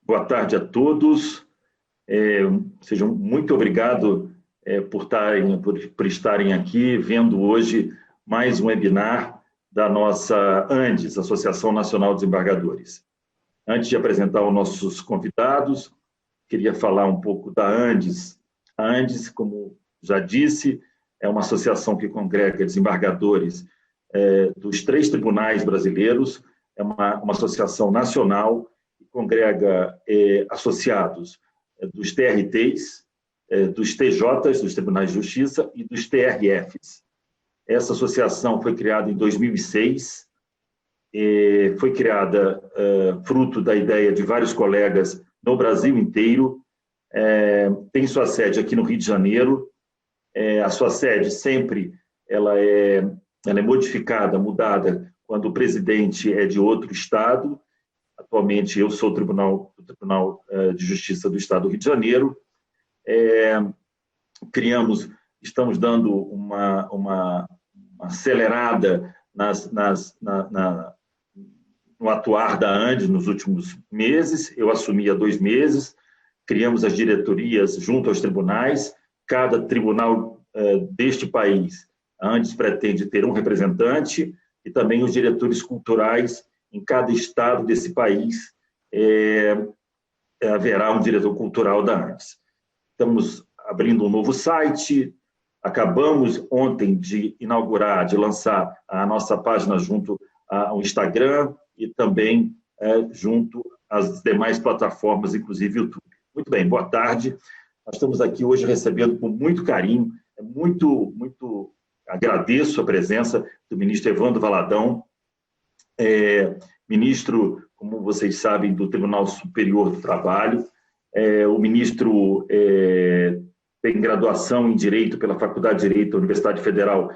Boa tarde a todos. Sejam muito obrigado por estarem aqui vendo hoje mais um webinar da nossa ANDES, Associação Nacional de Desembargadores. Antes de apresentar os nossos convidados, queria falar um pouco da ANDES. A ANDES, como já disse, é uma associação que congrega desembargadores dos 3 tribunais brasileiros, é uma associação nacional que congrega associados dos TRTs, dos TJs, dos Tribunais de Justiça, e dos TRFs. Essa associação foi criada em 2006, foi criada fruto da ideia de vários colegas no Brasil inteiro, tem sua sede aqui no Rio de Janeiro. A sua sede sempre ela é mudada quando o presidente é de outro estado. Atualmente eu sou do Tribunal de Justiça do Estado do Rio de Janeiro. Estamos dando uma acelerada no atuar da ANDES nos últimos meses. Eu assumi há 2 meses, criamos as diretorias junto aos tribunais. Cada tribunal deste país, a ANDES pretende ter um representante, e também os diretores culturais em cada estado desse país haverá um diretor cultural da ANDES. Estamos abrindo um novo site, acabamos ontem de inaugurar, de lançar a nossa página junto ao Instagram e também junto às demais plataformas, inclusive YouTube. Muito bem, boa tarde. Nós estamos aqui hoje recebendo com muito carinho, muito agradeço a presença do ministro Evandro Valadão, ministro, como vocês sabem, do Tribunal Superior do Trabalho. O ministro tem graduação em Direito pela Faculdade de Direito da Universidade Federal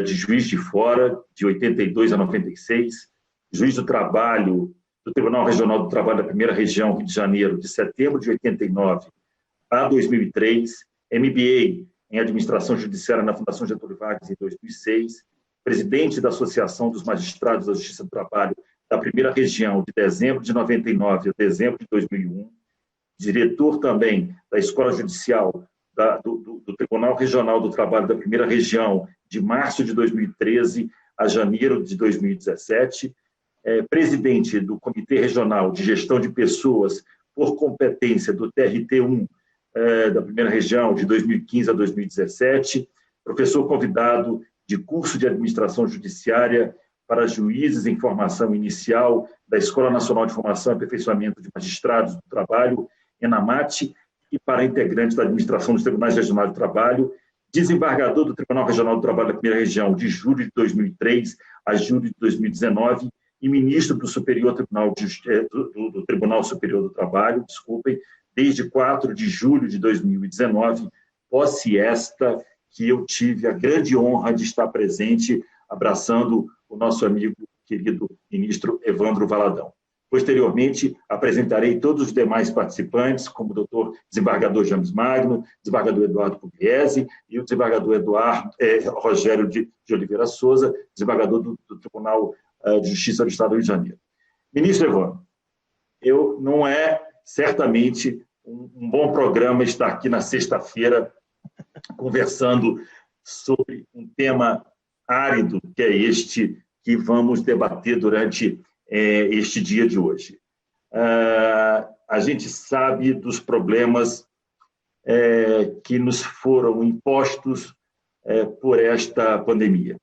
de Juiz de Fora, de 82 a 96, juiz do Trabalho do Tribunal Regional do Trabalho da Primeira Região, Rio de Janeiro, de setembro de 89 a 2003, MBA em Administração Judiciária na Fundação Getúlio Vargas em 2006, presidente da Associação dos Magistrados da Justiça do Trabalho da Primeira Região, de dezembro de 99 a dezembro de 2001, diretor também da Escola Judicial do Tribunal Regional do Trabalho da Primeira Região, de março de 2013 a janeiro de 2017, presidente do Comitê Regional de Gestão de Pessoas por Competência do TRT1 da Primeira Região, de 2015 a 2017, professor convidado de curso de Administração Judiciária para juízes em formação inicial da Escola Nacional de Formação e Aperfeiçoamento de Magistrados do Trabalho, ENAMAT, e para integrante da Administração dos Tribunais Regionais do Trabalho, desembargador do Tribunal Regional do Trabalho da Primeira Região, de julho de 2003 a julho de 2019, e ministro do Tribunal Superior do Trabalho, desde 4 de julho de 2019, posse esta que eu tive a grande honra de estar presente, abraçando o nosso amigo, querido ministro Evandro Valadão. Posteriormente, apresentarei todos os demais participantes, como o doutor desembargador James Magno, desembargador Eduardo Pugliese e o desembargador Rogério de Oliveira Souza, desembargador do Tribunal de Justiça do Estado do Rio de Janeiro. Ministro Evandro, não é certamente um bom programa estar aqui na sexta-feira conversando sobre um tema árido, que é este que vamos debater durante este dia de hoje. A gente sabe dos problemas que nos foram impostos por esta pandemia.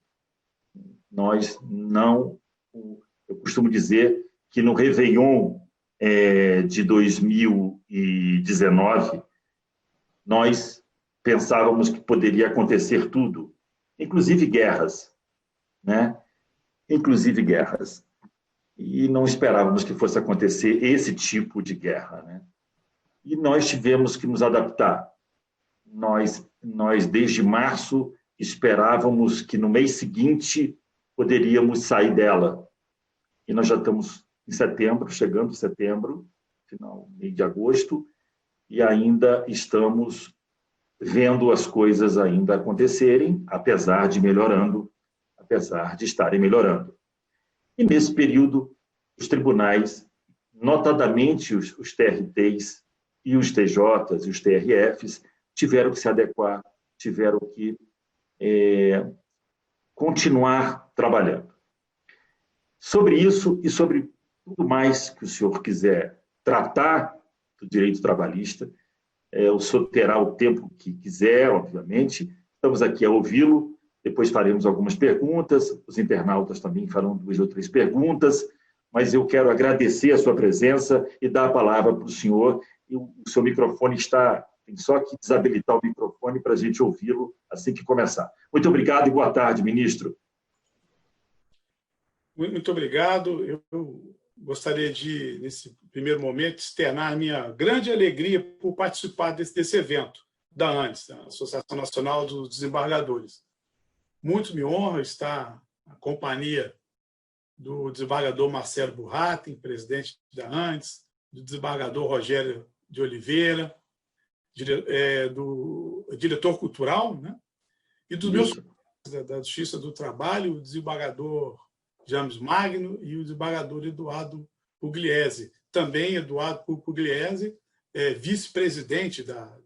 Eu costumo dizer que no Réveillon de 2019, nós pensávamos que poderia acontecer tudo, inclusive guerras, né? Inclusive guerras. E não esperávamos que fosse acontecer esse tipo de guerra, né? E nós tivemos que nos adaptar. Nós desde março, esperávamos que no mês seguinte poderíamos sair dela. E nós já estamos em setembro, chegando em setembro, final de agosto, e ainda estamos vendo as coisas ainda acontecerem, apesar de estarem melhorando. E nesse período, os tribunais, notadamente os TRTs e os TJs e os TRFs, tiveram que se adequar, tiveram que continuar trabalhando. Sobre isso e sobre tudo mais que o senhor quiser tratar do direito trabalhista, o senhor terá o tempo que quiser, obviamente. Estamos aqui a ouvi-lo, depois faremos algumas perguntas, os internautas também farão 2 ou 3 perguntas, mas eu quero agradecer a sua presença e dar a palavra para o senhor. E o seu microfone tem só que desabilitar o microfone para a gente ouvi-lo assim que começar. Muito obrigado e boa tarde, ministro. Muito obrigado. Eu gostaria de, nesse primeiro momento, externar a minha grande alegria por participar desse evento da ANDES, a Associação Nacional dos Desembargadores. Muito me honra estar na companhia do desembargador Marcelo Burratem, presidente da ANDES, do desembargador Rogério de Oliveira, do diretor cultural, né? E dos meus da Justiça do Trabalho, o desembargador James Magno e o desembargador Eduardo Pugliese. Também Eduardo Pugliese, vice-presidente da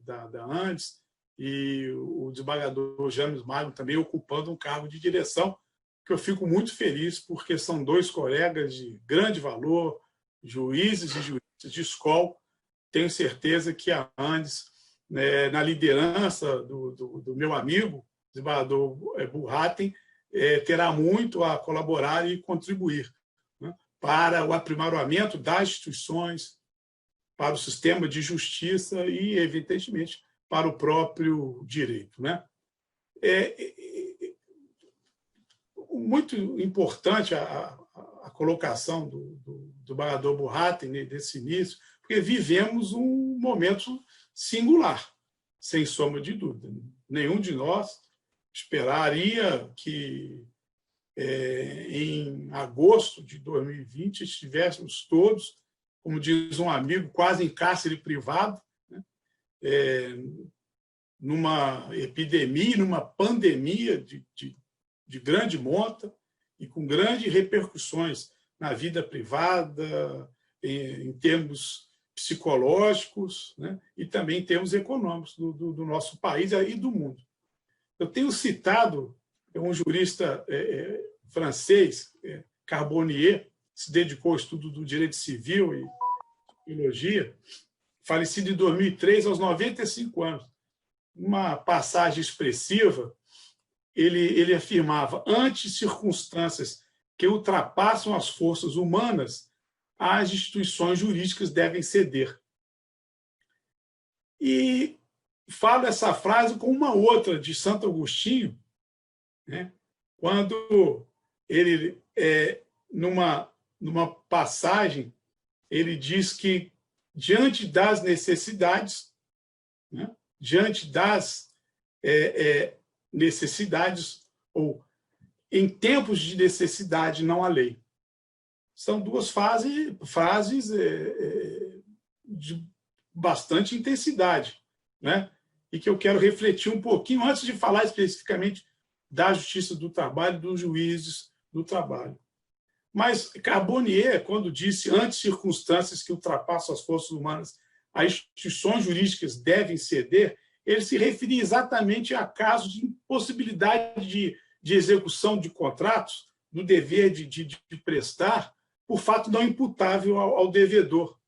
ANDES, e o desembargador James Magno também ocupando um cargo de direção, que eu fico muito feliz, porque são 2 colegas de grande valor, juízes e juízes de escola. Tenho certeza que a ANDES, na liderança do meu amigo, desembargador Burratem, terá muito a colaborar e contribuir, né, para o aprimoramento das instituições, para o sistema de justiça e, evidentemente, para o próprio direito, né? Muito importante a colocação do desembargador Burratem nesse início, porque vivemos um momento singular, sem sombra de dúvida. Nenhum de nós esperaria que, em agosto de 2020, estivéssemos todos, como diz um amigo, quase em cárcere privado, né? Numa epidemia, numa pandemia de grande monta e com grandes repercussões na vida privada, em termos psicológicos, né? E também em termos econômicos do nosso país e do mundo. Eu tenho citado um jurista francês, Carbonnier, que se dedicou ao estudo do direito civil e biologia, falecido em 2003, aos 95 anos. Uma passagem expressiva, ele afirmava: ante circunstâncias que ultrapassam as forças humanas, as instituições jurídicas devem ceder. E falo essa frase com uma outra de Santo Agostinho, né, quando ele, numa passagem, ele diz que diante das necessidades, né, diante das necessidades, ou em tempos de necessidade, não há lei. São 2 frases de bastante intensidade, né? E que eu quero refletir um pouquinho antes de falar especificamente da Justiça do Trabalho, dos juízes do trabalho. Mas Carbonnier, quando disse ante circunstâncias que ultrapassam as forças humanas, as instituições jurídicas devem ceder, ele se referia exatamente a casos de impossibilidade de execução de contratos, do dever de prestar, por fato não imputável ao devedor.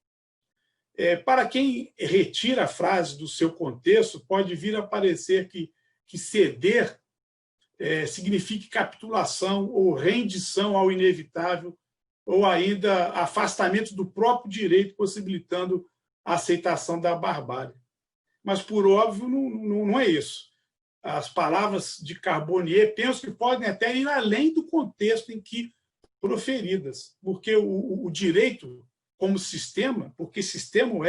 Para quem retira a frase do seu contexto, pode vir a parecer que ceder signifique capitulação ou rendição ao inevitável, ou ainda afastamento do próprio direito, possibilitando a aceitação da barbárie. Mas, por óbvio, não é isso. As palavras de Carbonnier, penso que podem até ir além do contexto em que proferidas, porque o direito, como sistema, porque sistema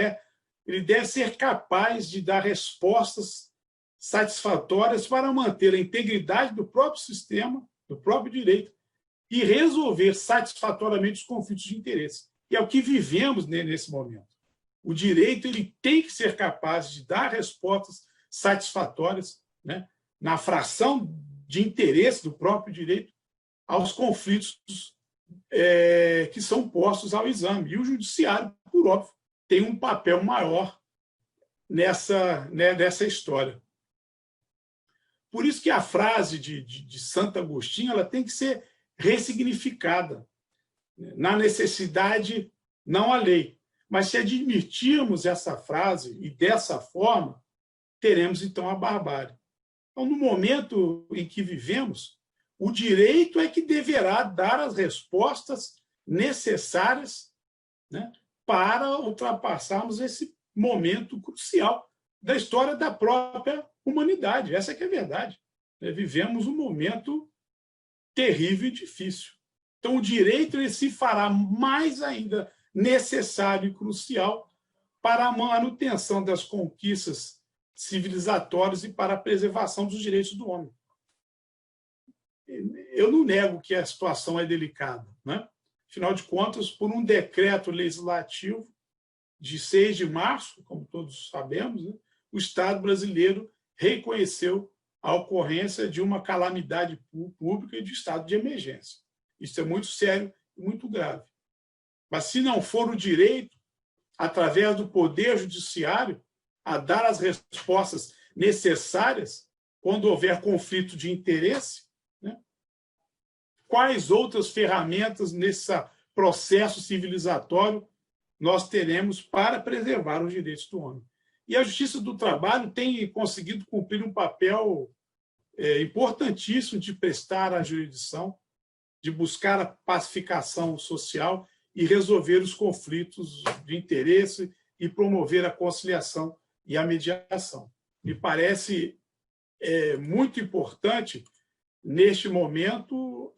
ele deve ser capaz de dar respostas satisfatórias para manter a integridade do próprio sistema, do próprio direito, e resolver satisfatoriamente os conflitos de interesse. E é o que vivemos nesse momento. O direito ele tem que ser capaz de dar respostas satisfatórias, né, na fração de interesse do próprio direito aos conflitos que são postos ao exame. E o judiciário, por óbvio, tem um papel maior nessa história. Por isso que a frase de Santo Agostinho ela tem que ser ressignificada. Na necessidade, não há lei. Mas se admitirmos essa frase e dessa forma, teremos então a barbárie. Então, no momento em que vivemos, o direito é que deverá dar as respostas necessárias, né, para ultrapassarmos esse momento crucial da história da própria humanidade. Essa que é a verdade. Vivemos um momento terrível e difícil. Então, o direito ele se fará mais ainda necessário e crucial para a manutenção das conquistas civilizatórias e para a preservação dos direitos do homem. Eu não nego que a situação é delicada, né? Afinal de contas, por um decreto legislativo de 6 de março, como todos sabemos, né, o Estado brasileiro reconheceu a ocorrência de uma calamidade pública e de estado de emergência. Isso é muito sério e muito grave. Mas se não for o direito, através do Poder Judiciário, a dar as respostas necessárias quando houver conflito de interesse, né, quais outras ferramentas nesse processo civilizatório nós teremos para preservar os direitos do homem? E a Justiça do Trabalho tem conseguido cumprir um papel importantíssimo de prestar a jurisdição, de buscar a pacificação social e resolver os conflitos de interesse e promover a conciliação e a mediação. Me parece muito importante, neste momento,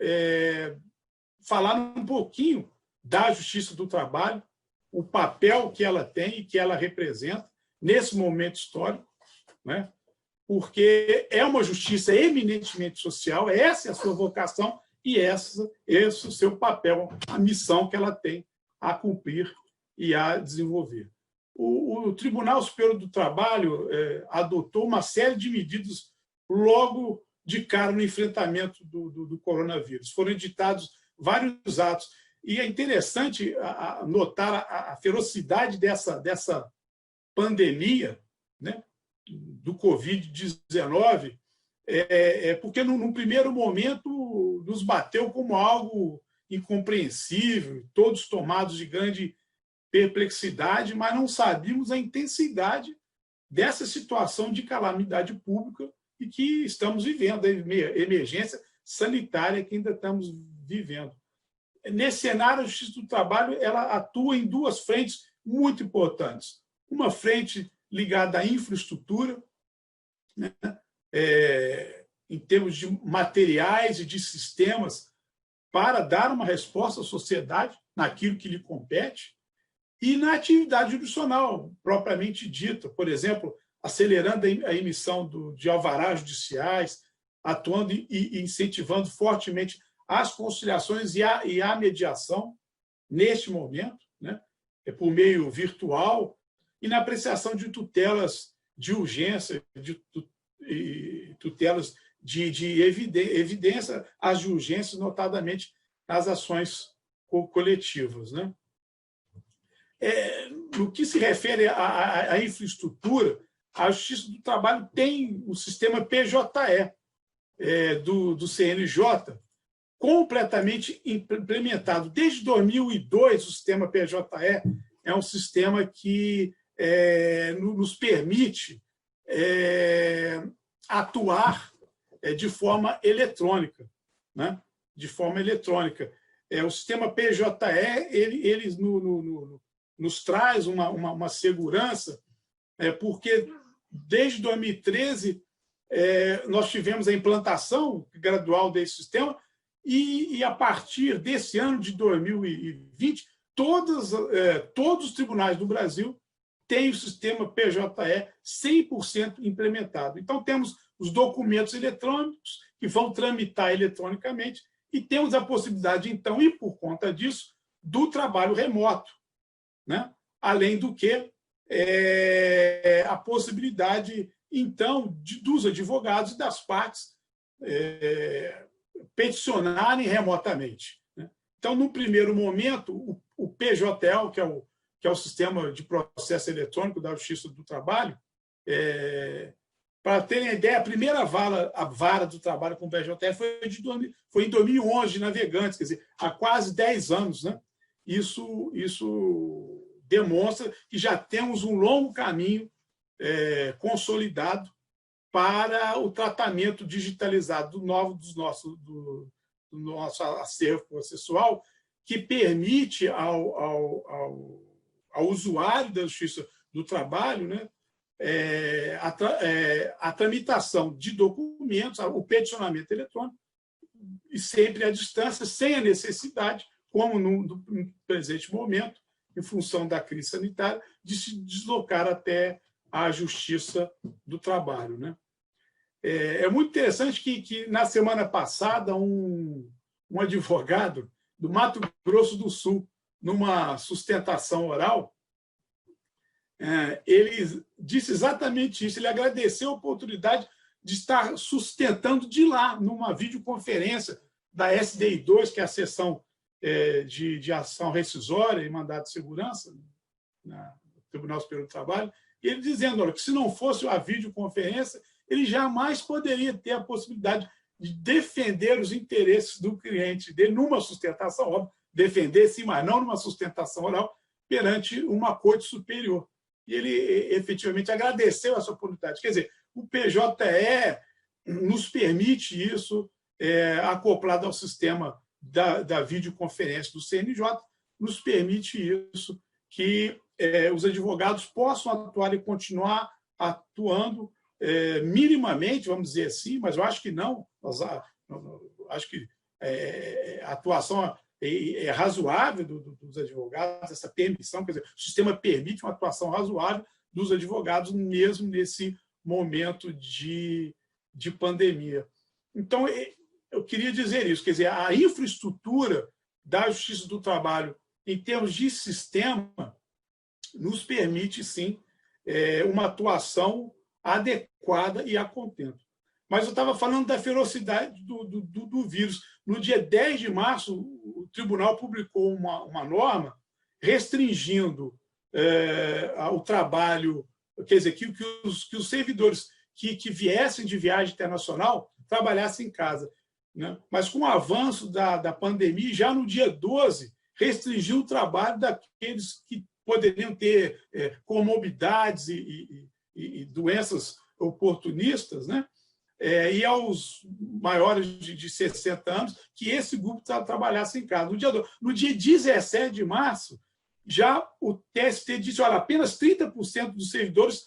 falar um pouquinho da Justiça do Trabalho, o papel que ela tem e que ela representa nesse momento histórico, né? Porque é uma justiça eminentemente social, essa é a sua vocação e esse é o seu papel, a missão que ela tem a cumprir e a desenvolver. O Tribunal Superior do Trabalho adotou uma série de medidas logo de cara no enfrentamento do coronavírus. Foram editados vários atos. E é interessante notar a ferocidade dessa pandemia, né, do Covid-19, porque, num primeiro momento, nos bateu como algo incompreensível, todos tomados de grande perplexidade, mas não sabíamos a intensidade dessa situação de calamidade pública e que estamos vivendo, a emergência sanitária que ainda estamos vivendo. Nesse cenário, a Justiça do Trabalho ela atua em duas frentes muito importantes. Uma frente ligada à infraestrutura, né, em termos de materiais e de sistemas, para dar uma resposta à sociedade naquilo que lhe compete, e na atividade jurisdicional, propriamente dita, por exemplo, acelerando a emissão de alvarás judiciais, atuando e incentivando fortemente as conciliações e a mediação neste momento, né, por meio virtual, e na apreciação de tutelas de urgência, de tutelas de evidência, as de urgência, notadamente nas ações coletivas, né? No que se refere à infraestrutura, a Justiça do Trabalho tem o sistema PJE do CNJ completamente implementado. Desde 2002, o sistema PJE é um sistema que nos permite atuar de forma eletrônica, né? De forma eletrônica. O sistema PJE ele nos traz uma segurança, porque desde 2013 nós tivemos a implantação gradual desse sistema e a partir desse ano de 2020, todos os tribunais do Brasil têm o sistema PJE 100% implementado. Então, temos os documentos eletrônicos que vão tramitar eletronicamente e temos a possibilidade, então, e por conta disso, do trabalho remoto, né? Além do que a possibilidade então, dos advogados e das partes peticionarem remotamente, né? Então, no primeiro momento, o PJL, que é o Sistema de Processo Eletrônico da Justiça do Trabalho, para terem ideia, a primeira vara do trabalho com o PJL foi em 2011, de Navegantes, quer dizer, há quase 10 anos, né? Isso demonstra que já temos um longo caminho consolidado para o tratamento digitalizado do nosso acervo processual, que permite ao usuário da Justiça do Trabalho, né, a tramitação de documentos, o peticionamento eletrônico, e sempre à distância, sem a necessidade, como no presente momento, em função da crise sanitária, de se deslocar até a Justiça do Trabalho, né? É muito interessante que na semana passada, um advogado do Mato Grosso do Sul, numa sustentação oral, ele disse exatamente isso. Ele agradeceu a oportunidade de estar sustentando de lá, numa videoconferência da SDI2, que é a Seção de Ação Rescisória e Mandado de Segurança, no Tribunal Superior do Trabalho, e ele dizendo, olha, que se não fosse a videoconferência, ele jamais poderia ter a possibilidade de defender os interesses do cliente dele numa sustentação, óbvio, defender sim, mas não numa sustentação oral, perante uma corte superior. E ele efetivamente agradeceu essa oportunidade. Quer dizer, o PJE nos permite isso, acoplado ao sistema da videoconferência do CNJ, nos permite isso, que os advogados possam atuar e continuar atuando minimamente, vamos dizer assim, mas eu acho que não. Acho que a atuação razoável dos advogados, essa permissão, quer dizer, o sistema permite uma atuação razoável dos advogados, mesmo nesse momento de pandemia. Então, eu queria dizer isso, quer dizer, a infraestrutura da Justiça do Trabalho, em termos de sistema, nos permite, sim, uma atuação adequada e a contento. Mas eu estava falando da ferocidade do vírus. No dia 10 de março, o tribunal publicou uma norma restringindo o trabalho, quer dizer, que os servidores que viessem de viagem internacional trabalhassem em casa, né? Mas com o avanço da pandemia, já no dia 12, restringiu o trabalho daqueles que poderiam ter comorbidades e doenças oportunistas, né? E aos maiores de 60 anos, que esse grupo trabalhasse em casa. No dia 17 de março, já o TST disse, olha, apenas 30% dos servidores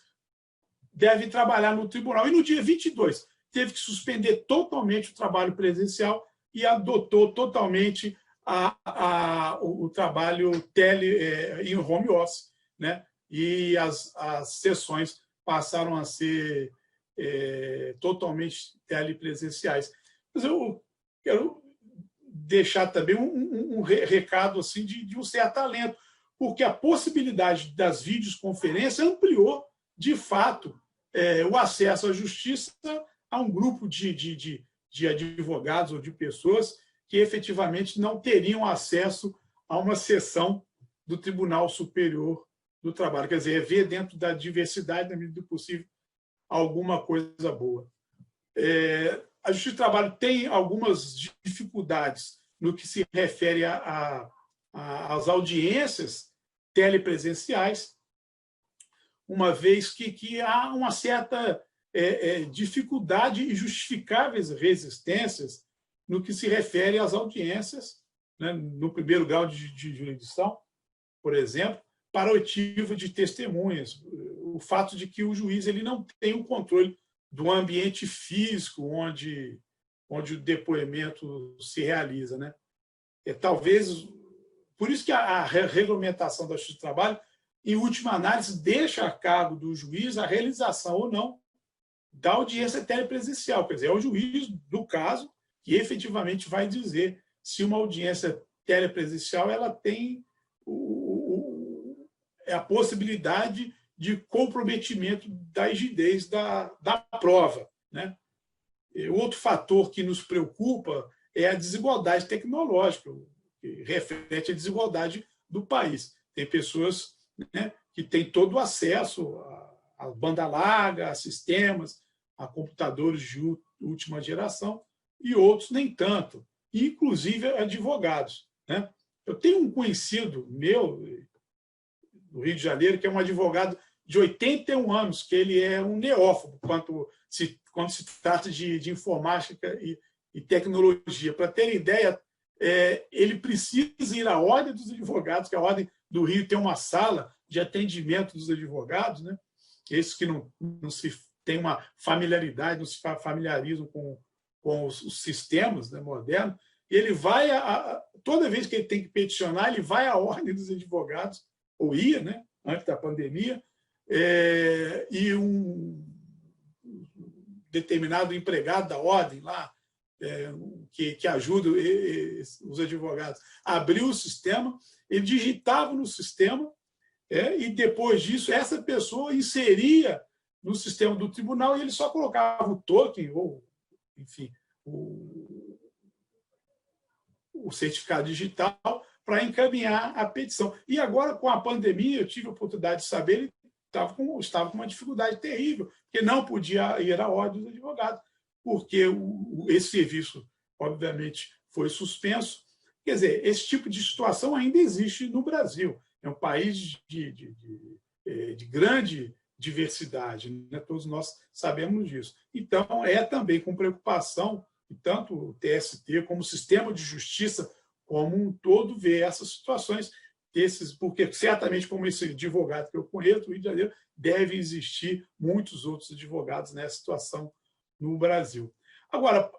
devem trabalhar no tribunal. E no dia 22, teve que suspender totalmente o trabalho presencial e adotou totalmente o trabalho em home office, né? E as sessões passaram a ser totalmente telepresenciais. Mas eu quero deixar também um recado assim, de um certo alento, porque a possibilidade das videoconferências ampliou, de fato, o acesso à justiça a um grupo de advogados ou de pessoas que efetivamente não teriam acesso a uma sessão do Tribunal Superior do Trabalho. Quer dizer, ver dentro da diversidade, na medida do possível, alguma coisa boa. A Justiça do Trabalho tem algumas dificuldades no que se refere às audiências telepresenciais, uma vez que há uma certa dificuldade e justificáveis resistências no que se refere às audiências, né, no primeiro grau de jurisdição, por exemplo, para oitiva de testemunhas. O fato de que o juiz ele não tem o controle do ambiente físico onde o depoimento se realiza, né? Talvez, por isso que a regulamentação da Justiça do Trabalho, em última análise, deixa a cargo do juiz a realização ou não da audiência telepresencial. Quer dizer, é o juiz do caso que efetivamente vai dizer se uma audiência telepresencial ela tem a possibilidade de comprometimento da rigidez da prova, né? Outro fator que nos preocupa é a desigualdade tecnológica, que reflete a desigualdade do país. Tem pessoas, né, que têm todo o acesso à banda larga, a sistemas, a computadores de última geração, e outros nem tanto, inclusive advogados, né? Eu tenho um conhecido meu, do Rio de Janeiro, que é um advogado de 81 anos, que ele é um neófobo quando se trata de informática e tecnologia. Para terem ideia, ele precisa ir à Ordem dos Advogados, que a Ordem do Rio tem uma sala de atendimento dos advogados, né? Esses que não se têm uma familiaridade, não se familiarizam com os sistemas, né, modernos. Ele vai, toda vez que ele tem que peticionar, ele vai à Ordem dos Advogados, ou ia, né, antes da pandemia, e um determinado empregado da ordem lá, que ajuda os advogados, abriu o sistema, ele digitava no sistema, e depois disso, essa pessoa inseria no sistema do tribunal e ele só colocava o token, ou, enfim, o certificado digital para encaminhar a petição. E agora, com a pandemia, eu tive a oportunidade de saber, ele estava com uma dificuldade terrível, porque não podia ir à Ordem dos Advogados, porque esse serviço, obviamente, foi suspenso. Quer dizer, esse tipo de situação ainda existe no Brasil. É um país de grande diversidade, né? Todos nós sabemos disso. Então, é também com preocupação que tanto o TST como o sistema de justiça como um todo vê essas situações, porque certamente, como esse advogado que eu conheço, no Rio de Janeiro, deve existir muitos outros advogados nessa situação no Brasil. Agora,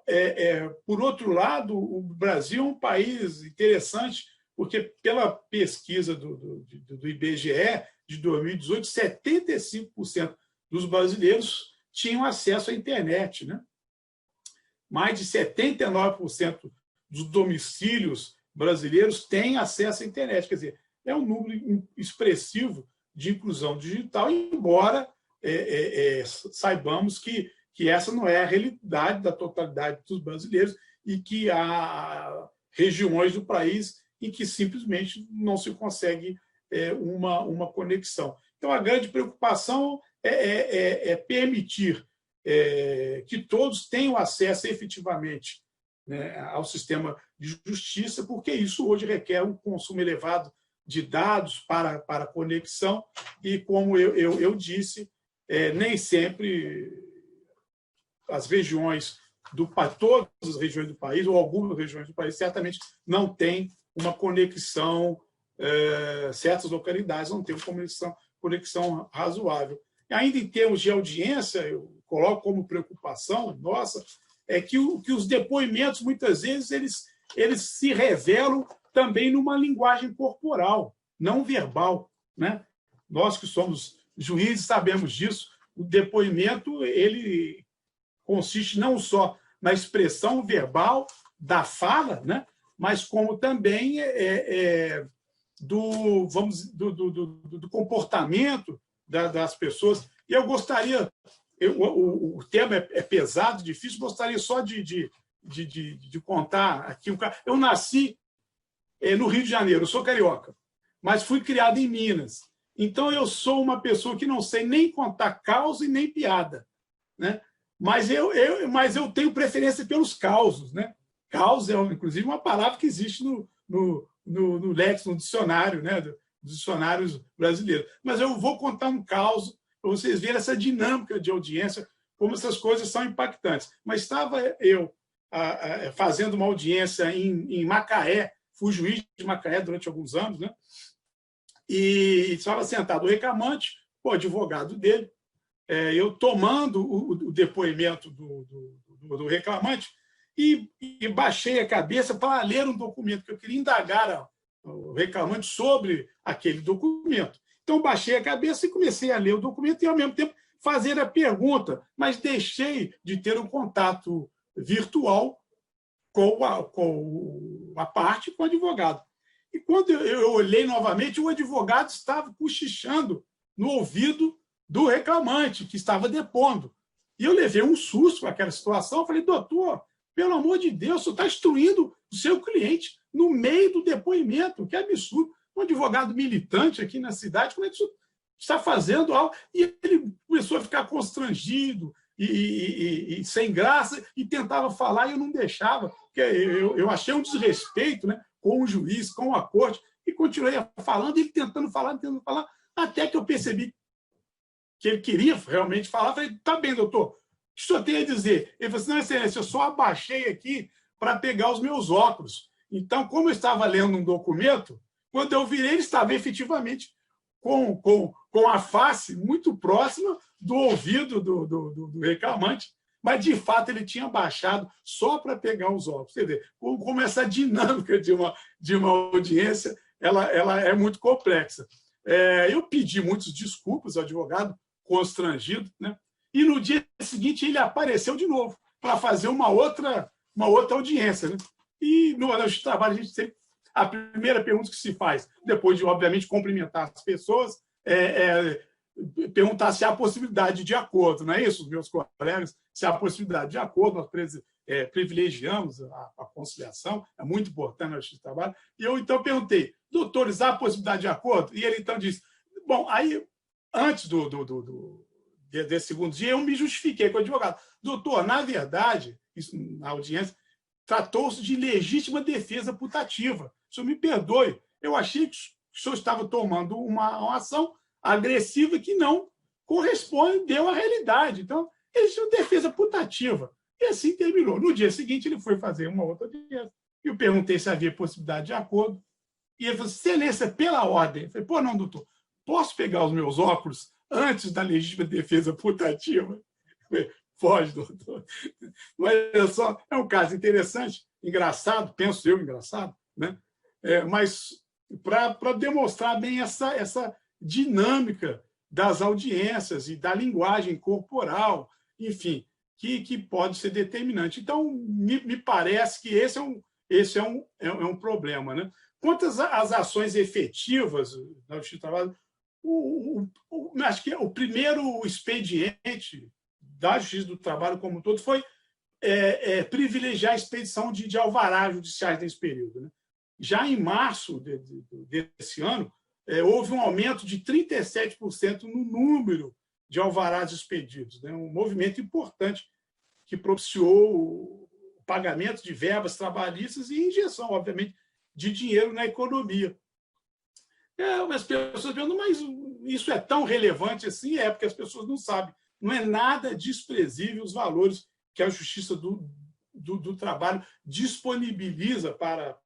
por outro lado, o Brasil é um país interessante, porque pela pesquisa do IBGE de 2018, 75% dos brasileiros tinham acesso à internet, né? Mais de 79% dos domicílios brasileiros têm acesso à internet. Quer dizer, é um número expressivo de inclusão digital, embora saibamos que essa não é a realidade da totalidade dos brasileiros e que há regiões do país em que simplesmente não se consegue uma conexão. Então, a grande preocupação é permitir que todos tenham acesso efetivamente, né, ao sistema de justiça, porque isso hoje requer um consumo elevado de dados para conexão e, como eu disse, nem sempre as regiões todas as regiões do país, ou algumas regiões do país, certamente não têm uma conexão, certas localidades não têm uma conexão razoável. E ainda em termos de audiência, eu coloco como preocupação nossa, que os depoimentos, muitas vezes, eles se revelam também numa linguagem corporal, não verbal, né? Nós que somos juízes sabemos disso. O depoimento ele consiste não só na expressão verbal da fala, né? Mas como também do comportamento das pessoas. E eu gostaria, o tema é pesado, difícil, gostaria só de contar aqui. Eu nasci no Rio de Janeiro, eu sou carioca, mas fui criado em Minas. Então, eu sou uma pessoa que não sei nem contar causa e nem piada, né? Mas eu tenho preferência pelos causos, né? Causa é, inclusive, uma palavra que existe no léxico, no dicionário, né? Dos dicionários brasileiros. Mas eu vou contar um caos para vocês verem essa dinâmica de audiência, como essas coisas são impactantes. Mas estava eu fazendo uma audiência em Macaé, fui juiz de Macaé durante alguns anos, né? E estava sentado o reclamante, o advogado dele, eu tomando o depoimento do reclamante e baixei a cabeça para ler um documento, que eu queria indagar o reclamante sobre aquele documento. Então, baixei a cabeça e comecei a ler o documento e, ao mesmo tempo, fazer a pergunta, mas deixei de ter um contato virtual com a parte, com o advogado. E quando eu olhei novamente, o advogado estava cochichando no ouvido do reclamante, que estava depondo. E eu levei um susto com aquela situação. Eu falei, doutor, pelo amor de Deus, você está instruindo o seu cliente no meio do depoimento. Que absurdo. Um advogado militante aqui na cidade, como é que isso está fazendo algo? E ele começou a ficar constrangido e sem graça, e tentava falar e eu não deixava. Porque eu achei um desrespeito, né, com o juiz, com a corte, e continuei falando, ele tentando falar, até que eu percebi que ele queria realmente falar. Falei, tá bem, doutor, o que o senhor tem a dizer? Ele falou assim, não, excelência, eu só abaixei aqui para pegar os meus óculos. Então, como eu estava lendo um documento, quando eu virei, ele estava efetivamente com a face muito próxima do ouvido do reclamante, mas, de fato, ele tinha baixado só para pegar os óculos. Quer dizer, como essa dinâmica de uma audiência ela é muito complexa. Eu pedi muitas desculpas ao advogado, constrangido, né? E no dia seguinte ele apareceu de novo para fazer uma outra audiência, né? E no Justiça do Trabalho a gente sempre, a primeira pergunta que se faz, depois de obviamente cumprimentar as pessoas, perguntar se há possibilidade de acordo, não é isso, meus colegas? Se há possibilidade de acordo, nós privilegiamos a conciliação, é muito importante na Justiça do Trabalho. E eu então perguntei, doutores, há possibilidade de acordo? E ele então disse, bom, aí antes desse segundo dia, eu me justifiquei com o advogado. Doutor, na verdade, isso na audiência, tratou-se de legítima defesa putativa. O senhor me perdoe, eu achei que o senhor estava tomando uma ação agressiva que não correspondeu à realidade. Então, legítima defesa putativa. E assim terminou. No dia seguinte, ele foi fazer uma outra audiência. Eu perguntei se havia possibilidade de acordo. E ele falou, excelência, pela ordem. Eu falei, não, doutor, posso pegar os meus óculos antes da legítima defesa putativa? Pode, doutor. Mas é um caso interessante, engraçado, penso eu, engraçado, né? Mas para demonstrar bem essa dinâmica das audiências e da linguagem corporal, enfim, que pode ser determinante. Então, me parece que esse é um problema, né? Quanto às ações efetivas da Justiça do Trabalho, acho que o primeiro expediente da Justiça do Trabalho como um todo foi privilegiar a expedição de alvarás judiciais nesse período, né? Já em março desse ano, houve um aumento de 37% no número de alvarás expedidos, né? Um movimento importante que propiciou o pagamento de verbas trabalhistas e injeção, obviamente, de dinheiro na economia. As pessoas perguntam, mas isso é tão relevante assim? Porque as pessoas não sabem. Não é nada desprezível os valores que a Justiça do Trabalho disponibiliza para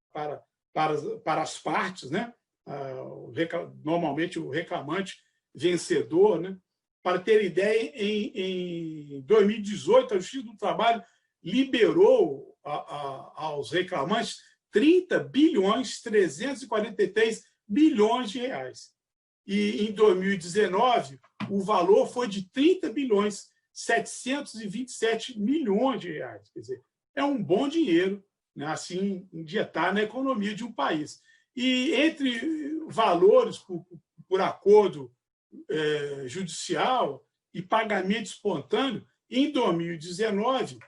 as partes, né? Normalmente o reclamante vencedor, né? Para ter ideia, em 2018, a Justiça do Trabalho liberou aos reclamantes 30.343 bilhões de reais. E em 2019, o valor foi de 30.727 milhões de reais. Quer dizer, é um bom dinheiro, né, assim, injetar na economia de um país. E entre valores por acordo judicial e pagamento espontâneo, em 2019,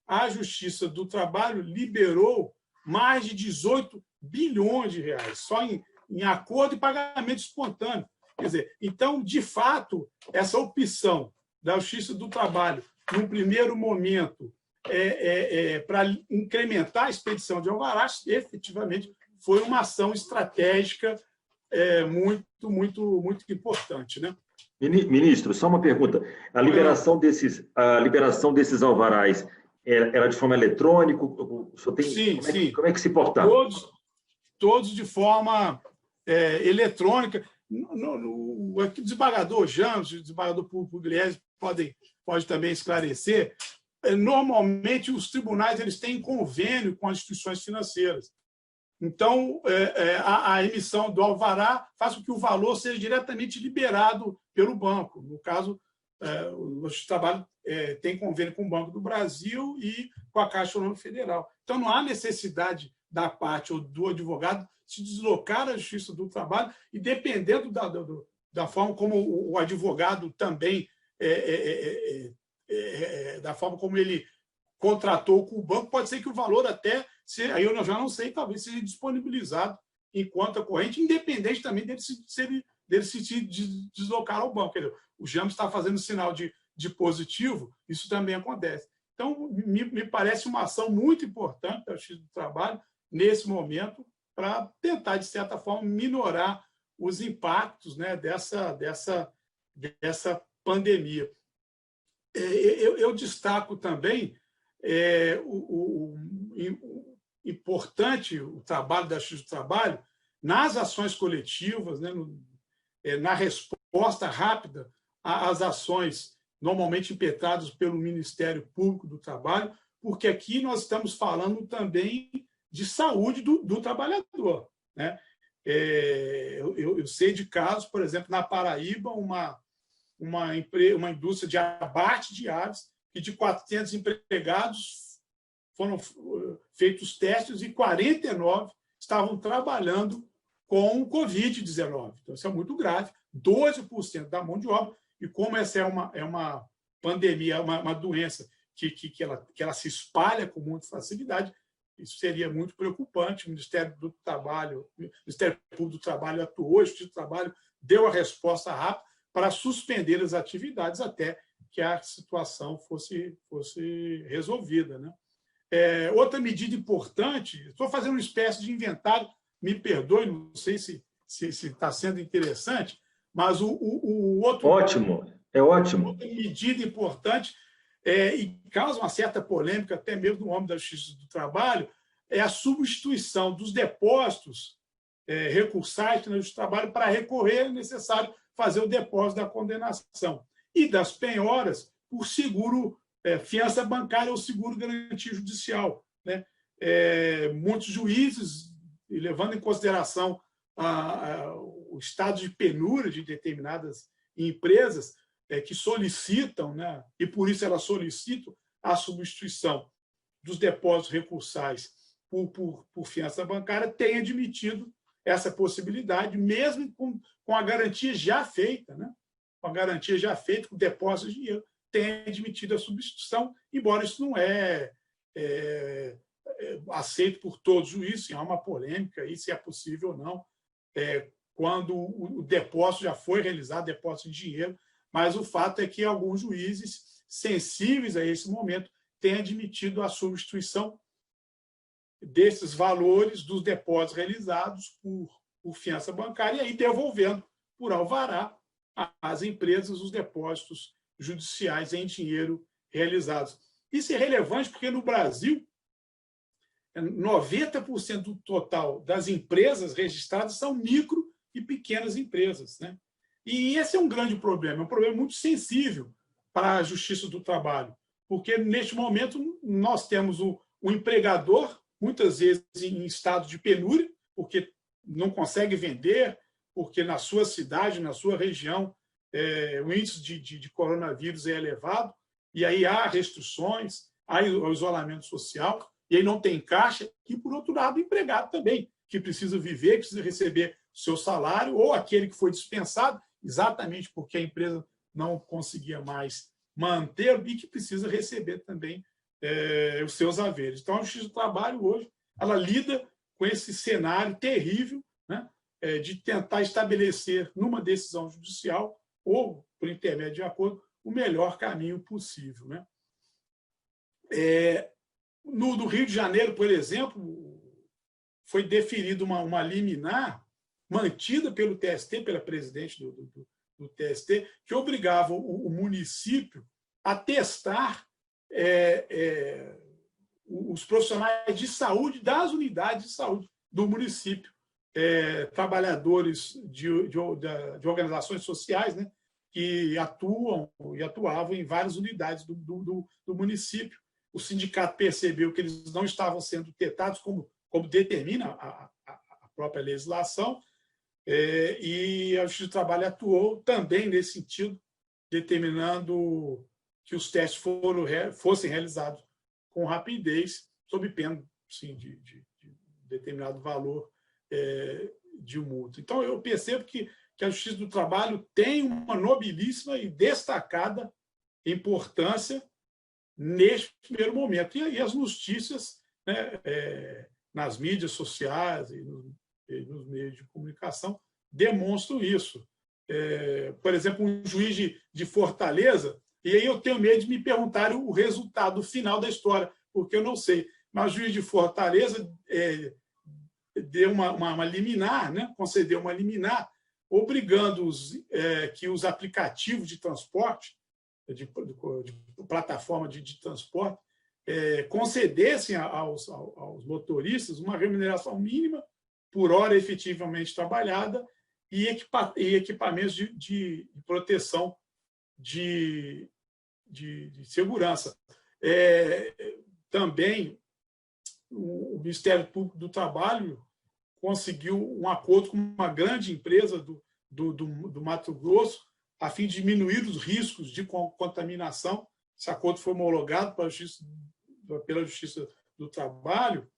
a Justiça do Trabalho liberou mais de 18 bilhões de reais, só em acordo e pagamento espontâneo. Quer dizer, então, de fato, essa opção da Justiça do Trabalho, num primeiro momento, para incrementar a expedição de alvarás, efetivamente foi uma ação estratégica muito, muito, muito importante, né? Ministro, só uma pergunta. A liberação desses alvarás era de forma eletrônica? Sim, sim. Como é que se portava? Todos de forma eletrônica. Aqui o desembargador Janos, o desembargador Pugliese pode também esclarecer. Normalmente, os tribunais eles têm convênio com as instituições financeiras. Então, a emissão do alvará faz com que o valor seja diretamente liberado pelo banco. No caso, o Justiça do Trabalho tem convênio com o Banco do Brasil e com a Caixa Econômica Federal. Então, não há necessidade da parte ou do advogado se deslocar à Justiça do Trabalho e, dependendo da forma como o advogado também, da forma como ele contratou com o banco, pode ser que o valor até, aí eu já não sei, talvez seja disponibilizado em conta corrente, independente também dele se deslocar ao banco. Quer dizer, o James está fazendo sinal de positivo, isso também acontece. Então, me parece uma ação muito importante da Justiça do Trabalho, nesse momento, para tentar, de certa forma, minorar os impactos, né, dessa pandemia. Eu destaco também importante o trabalho da Justiça do Trabalho nas ações coletivas, né, na resposta rápida às ações normalmente impetradas pelo Ministério Público do Trabalho, porque aqui nós estamos falando também de saúde do trabalhador, né? Eu sei de casos, por exemplo, na Paraíba, uma indústria de abate de aves, que de 400 empregados foram feitos testes e 49 estavam trabalhando com o Covid-19. Então, isso é muito grave, 12% da mão de obra. E como essa é uma pandemia, uma doença que ela se espalha com muita facilidade, isso seria muito preocupante. O Ministério Público do Trabalho atuou, o Justiça do Trabalho deu a resposta rápida para suspender as atividades até que a situação fosse resolvida, né? Outra medida importante, estou fazendo uma espécie de inventário, me perdoe, não sei se está sendo interessante, mas o outro... Ótimo, é ótimo. Outra medida importante, e causa uma certa polêmica, até mesmo no âmbito da Justiça do Trabalho, é a substituição dos depósitos recursais na Justiça do Trabalho. Para recorrer, é necessário fazer o depósito da condenação. E das penhoras por seguro, fiança bancária ou seguro garantia judicial, né? Muitos juízes, levando em consideração o estado de penúria de determinadas empresas que solicitam, né? E por isso elas solicitam a substituição dos depósitos recursais por fiança bancária, têm admitido essa possibilidade, mesmo com a garantia já feita, né? Com a garantia já feita, com o depósito de dinheiro, tem admitido a substituição, embora isso não é aceito por todos os juízes, há uma polêmica aí se é possível ou não, quando o depósito já foi realizado, depósito de dinheiro, mas o fato é que alguns juízes sensíveis a esse momento têm admitido a substituição desses valores dos depósitos realizados por fiança bancária e aí devolvendo por alvará às empresas os depósitos judiciais em dinheiro realizados. Isso é relevante porque no Brasil 90% do total das empresas registradas são micro e pequenas empresas, né? E esse é um grande problema, é um problema muito sensível para a Justiça do Trabalho, porque neste momento nós temos o empregador, muitas vezes em estado de penúria, porque não consegue vender, porque na sua cidade, na sua região, o índice de coronavírus é elevado, e aí há restrições, há o isolamento social, e aí não tem caixa, e, por outro lado, o empregado também, que precisa viver, precisa receber seu salário, ou aquele que foi dispensado, exatamente porque a empresa não conseguia mais manter, e que precisa receber também os seus haveres. Então, a Justiça do Trabalho, hoje, ela lida com esse cenário terrível, né, de tentar estabelecer, numa decisão judicial, ou por intermédio de acordo, o melhor caminho possível, né? No Rio de Janeiro, por exemplo, foi deferida uma liminar mantida pelo TST, pela presidente do TST, que obrigava o município a testar os profissionais de saúde das unidades de saúde do município, trabalhadores de organizações sociais, né, que atuam e atuavam em várias unidades do município. O sindicato percebeu que eles não estavam sendo testados como determina a própria legislação, e a Justiça do Trabalho atuou também nesse sentido, determinando que os testes fossem realizados com rapidez, sob pena, sim, de determinado valor de multa. Então, eu percebo que a Justiça do Trabalho tem uma nobilíssima e destacada importância neste primeiro momento. E as notícias, né, nas mídias sociais e nos meios de comunicação demonstram isso. Por exemplo, um juiz de Fortaleza, e aí eu tenho medo de me perguntarem o resultado final da história, porque eu não sei, mas o juiz de Fortaleza deu uma liminar, né, concedeu uma liminar, obrigando que os aplicativos de transporte, de plataforma de transporte, concedessem aos motoristas uma remuneração mínima por hora efetivamente trabalhada e equipamentos de proteção de segurança. Também o Ministério Público do Trabalho conseguiu um acordo com uma grande empresa do Mato Grosso a fim de diminuir os riscos de contaminação. Esse acordo foi homologado pela Justiça do Trabalho,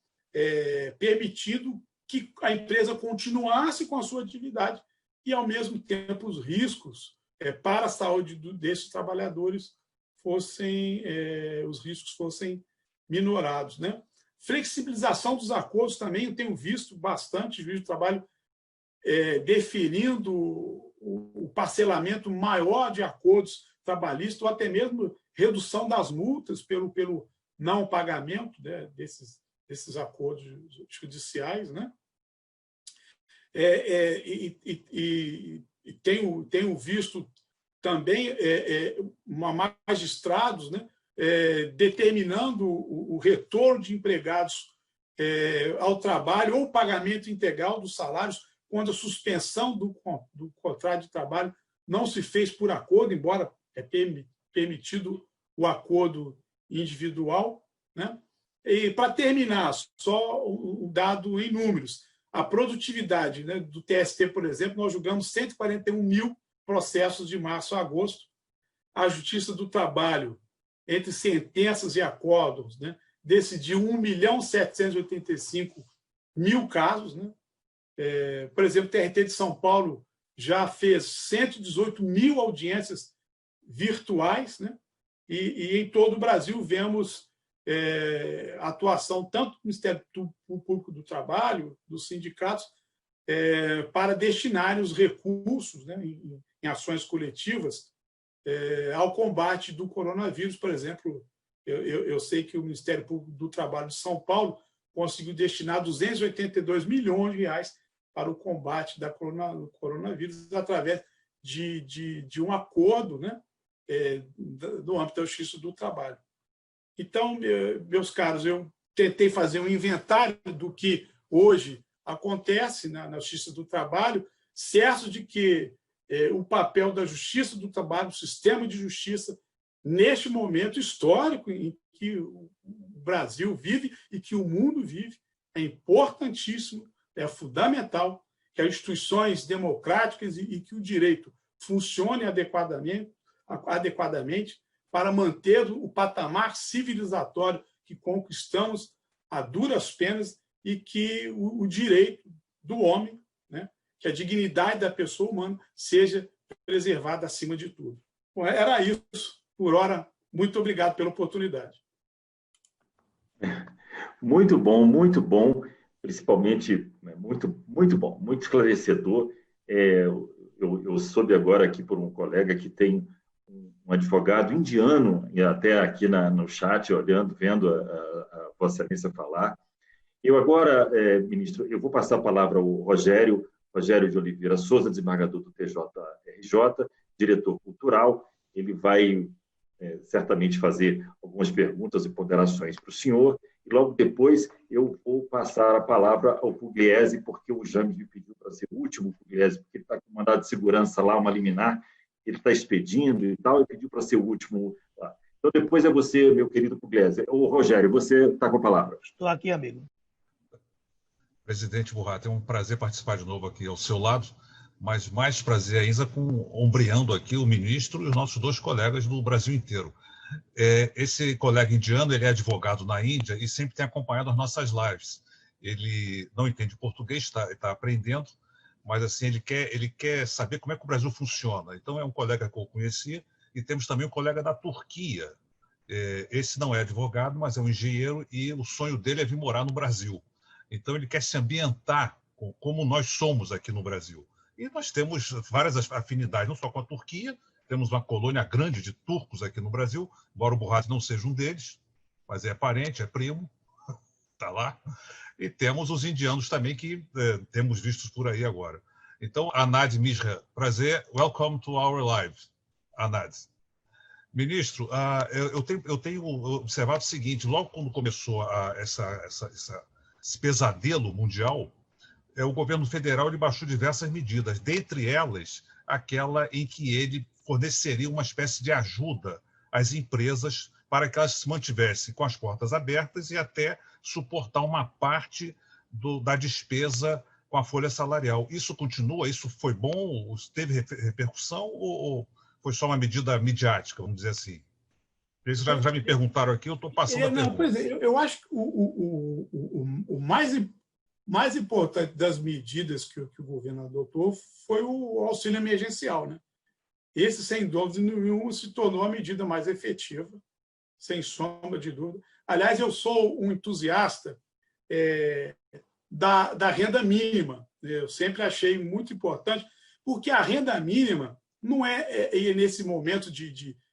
permitindo que a empresa continuasse com a sua atividade e, ao mesmo tempo, os riscos para a saúde desses trabalhadores fossem minorados, né? Flexibilização dos acordos também, eu tenho visto bastante juiz de trabalho definindo o parcelamento maior de acordos trabalhistas, ou até mesmo redução das multas pelo não pagamento, né, desses acordos judiciais, né? Tenho visto também magistrados, né, determinando o retorno de empregados ao trabalho ou o pagamento integral dos salários quando a suspensão do contrato de trabalho não se fez por acordo, embora permitido o acordo individual, né? E, para terminar, só um dado em números. A produtividade, né, do TST, por exemplo, nós julgamos 141 mil processos de março a agosto. A Justiça do Trabalho, entre sentenças e acordos, né, decidiu 1.785.000 casos, né? Por exemplo, o TRT de São Paulo já fez 118 mil audiências virtuais, né? E em todo o Brasil vemos atuação tanto do Ministério Público do Trabalho, dos sindicatos, para destinarem os recursos, né, em ações coletivas ao combate do coronavírus. Por exemplo, eu sei que o Ministério Público do Trabalho de São Paulo conseguiu destinar 282 milhões de reais para o combate do coronavírus através de um acordo, né, no âmbito da Justiça do Trabalho. Então, meus caros, eu tentei fazer um inventário do que hoje acontece na Justiça do Trabalho, certo de que o papel da Justiça do Trabalho, o sistema de justiça, neste momento histórico em que o Brasil vive e que o mundo vive, é importantíssimo, é fundamental que as instituições democráticas e que o direito funcione adequadamente para manter o patamar civilizatório que conquistamos a duras penas e que o direito do homem, né, que a dignidade da pessoa humana seja preservada acima de tudo. Bom, era isso. Por hora, muito obrigado pela oportunidade. Muito bom, principalmente muito bom, muito esclarecedor. Eu soube agora aqui por um colega que tem um advogado indiano, e até aqui no chat, vendo a Vossa Excelência falar. Eu agora, ministro, eu vou passar a palavra ao Rogério de Oliveira Souza, desembargador do TJRJ, diretor cultural. Ele vai certamente fazer algumas perguntas e ponderações para o senhor, e logo depois eu vou passar a palavra ao Pugliese, porque o James me pediu para ser o último, Pugliese, porque ele está com mandado de segurança lá, uma liminar, ele está expedindo e tal, e pediu para ser o último lá. Então, depois é você, meu querido Pugliese. Ô, Rogério, você está com a palavra. Estou aqui, amigo. Presidente Burrat, é um prazer participar de novo aqui ao seu lado, mas mais prazer ainda ombreando aqui o ministro e os nossos dois colegas do Brasil inteiro. Esse colega indiano, ele é advogado na Índia e sempre tem acompanhado as nossas lives. Ele não entende português, está aprendendo, mas assim ele quer saber como é que o Brasil funciona. Então, é um colega que eu conheci, e temos também um colega da Turquia. Esse não é advogado, mas é um engenheiro, e o sonho dele é vir morar no Brasil. Então, ele quer se ambientar como nós somos aqui no Brasil. E nós temos várias afinidades, não só com a Turquia, temos uma colônia grande de turcos aqui no Brasil, embora o Burrat não seja um deles, mas é parente, é primo, está lá. E temos os indianos também, que temos vistos por aí agora. Então, Anad Mishra, prazer, welcome to our live, Anad. Ministro, eu tenho observado o seguinte: logo quando começou esse pesadelo mundial, o governo federal ele baixou diversas medidas, dentre elas aquela em que ele forneceria uma espécie de ajuda às empresas para que elas se mantivessem com as portas abertas e até suportar uma parte da despesa com a folha salarial. Isso continua? Isso foi bom? Teve repercussão ou foi só uma medida midiática, vamos dizer assim? Eles já me perguntaram aqui, eu estou passando a pergunta. Pois é, eu acho que o mais importante das medidas que o governo adotou foi o auxílio emergencial, né? Esse, sem dúvida nenhuma, se tornou a medida mais efetiva, sem sombra de dúvida. Aliás, eu sou um entusiasta da renda mínima. Eu sempre achei muito importante, porque a renda mínima não e nesse momento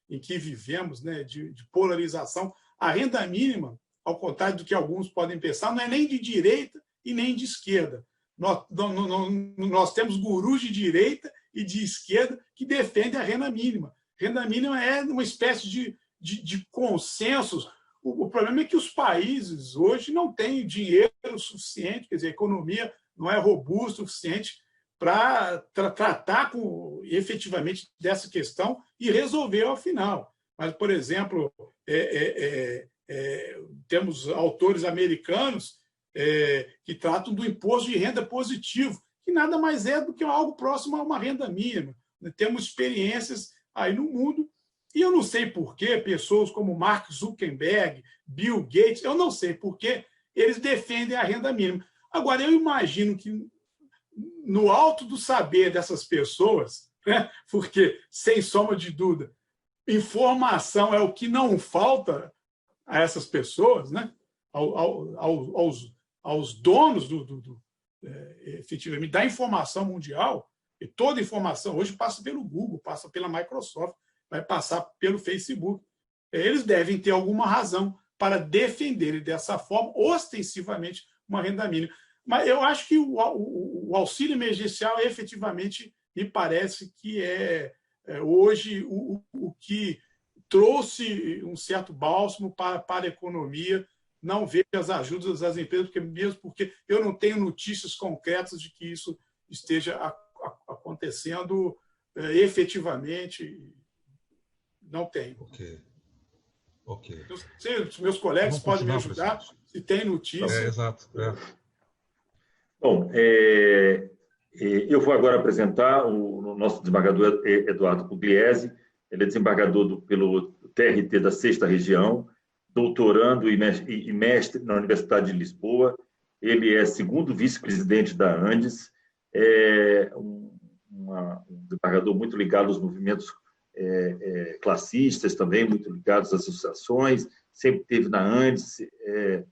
em que vivemos, né, de polarização, a renda mínima, ao contrário do que alguns podem pensar, não é nem de direita e nem de esquerda. Nós temos gurus de direita e de esquerda que defendem a renda mínima. Renda mínima é uma espécie de consenso. O problema é que os países hoje não têm dinheiro suficiente, quer dizer, a economia não é robusta o suficiente para tratar efetivamente dessa questão e resolver ao final. Mas, por exemplo, temos autores americanos que tratam do imposto de renda positivo, que nada mais é do que algo próximo a uma renda mínima. Temos experiências aí no mundo, e eu não sei por que pessoas como Mark Zuckerberg, Bill Gates, eu não sei por que eles defendem a renda mínima. Agora, eu imagino que no alto do saber dessas pessoas, né, porque, sem sombra de dúvida, informação é o que não falta a essas pessoas, né, aos donos efetivamente da informação mundial, e toda informação hoje passa pelo Google, passa pela Microsoft, vai passar pelo Facebook. Eles devem ter alguma razão para defenderem dessa forma, ostensivamente, uma renda mínima. Mas eu acho que o auxílio emergencial, efetivamente, me parece que hoje o que trouxe um certo bálsamo para a economia. Não vejo as ajudas das empresas, porque eu não tenho notícias concretas de que isso esteja acontecendo efetivamente. Não tenho. Ok. Eu sei, os meus colegas podem me ajudar, se tem notícia. Exato. Bom, eu vou agora apresentar o nosso desembargador Eduardo Pugliese. Ele é desembargador pelo TRT da 6ª Região, doutorando e mestre na Universidade de Lisboa. Ele é segundo vice-presidente da Andes, um desembargador muito ligado aos movimentos classistas, também muito ligados às associações, sempre esteve na Andes, ele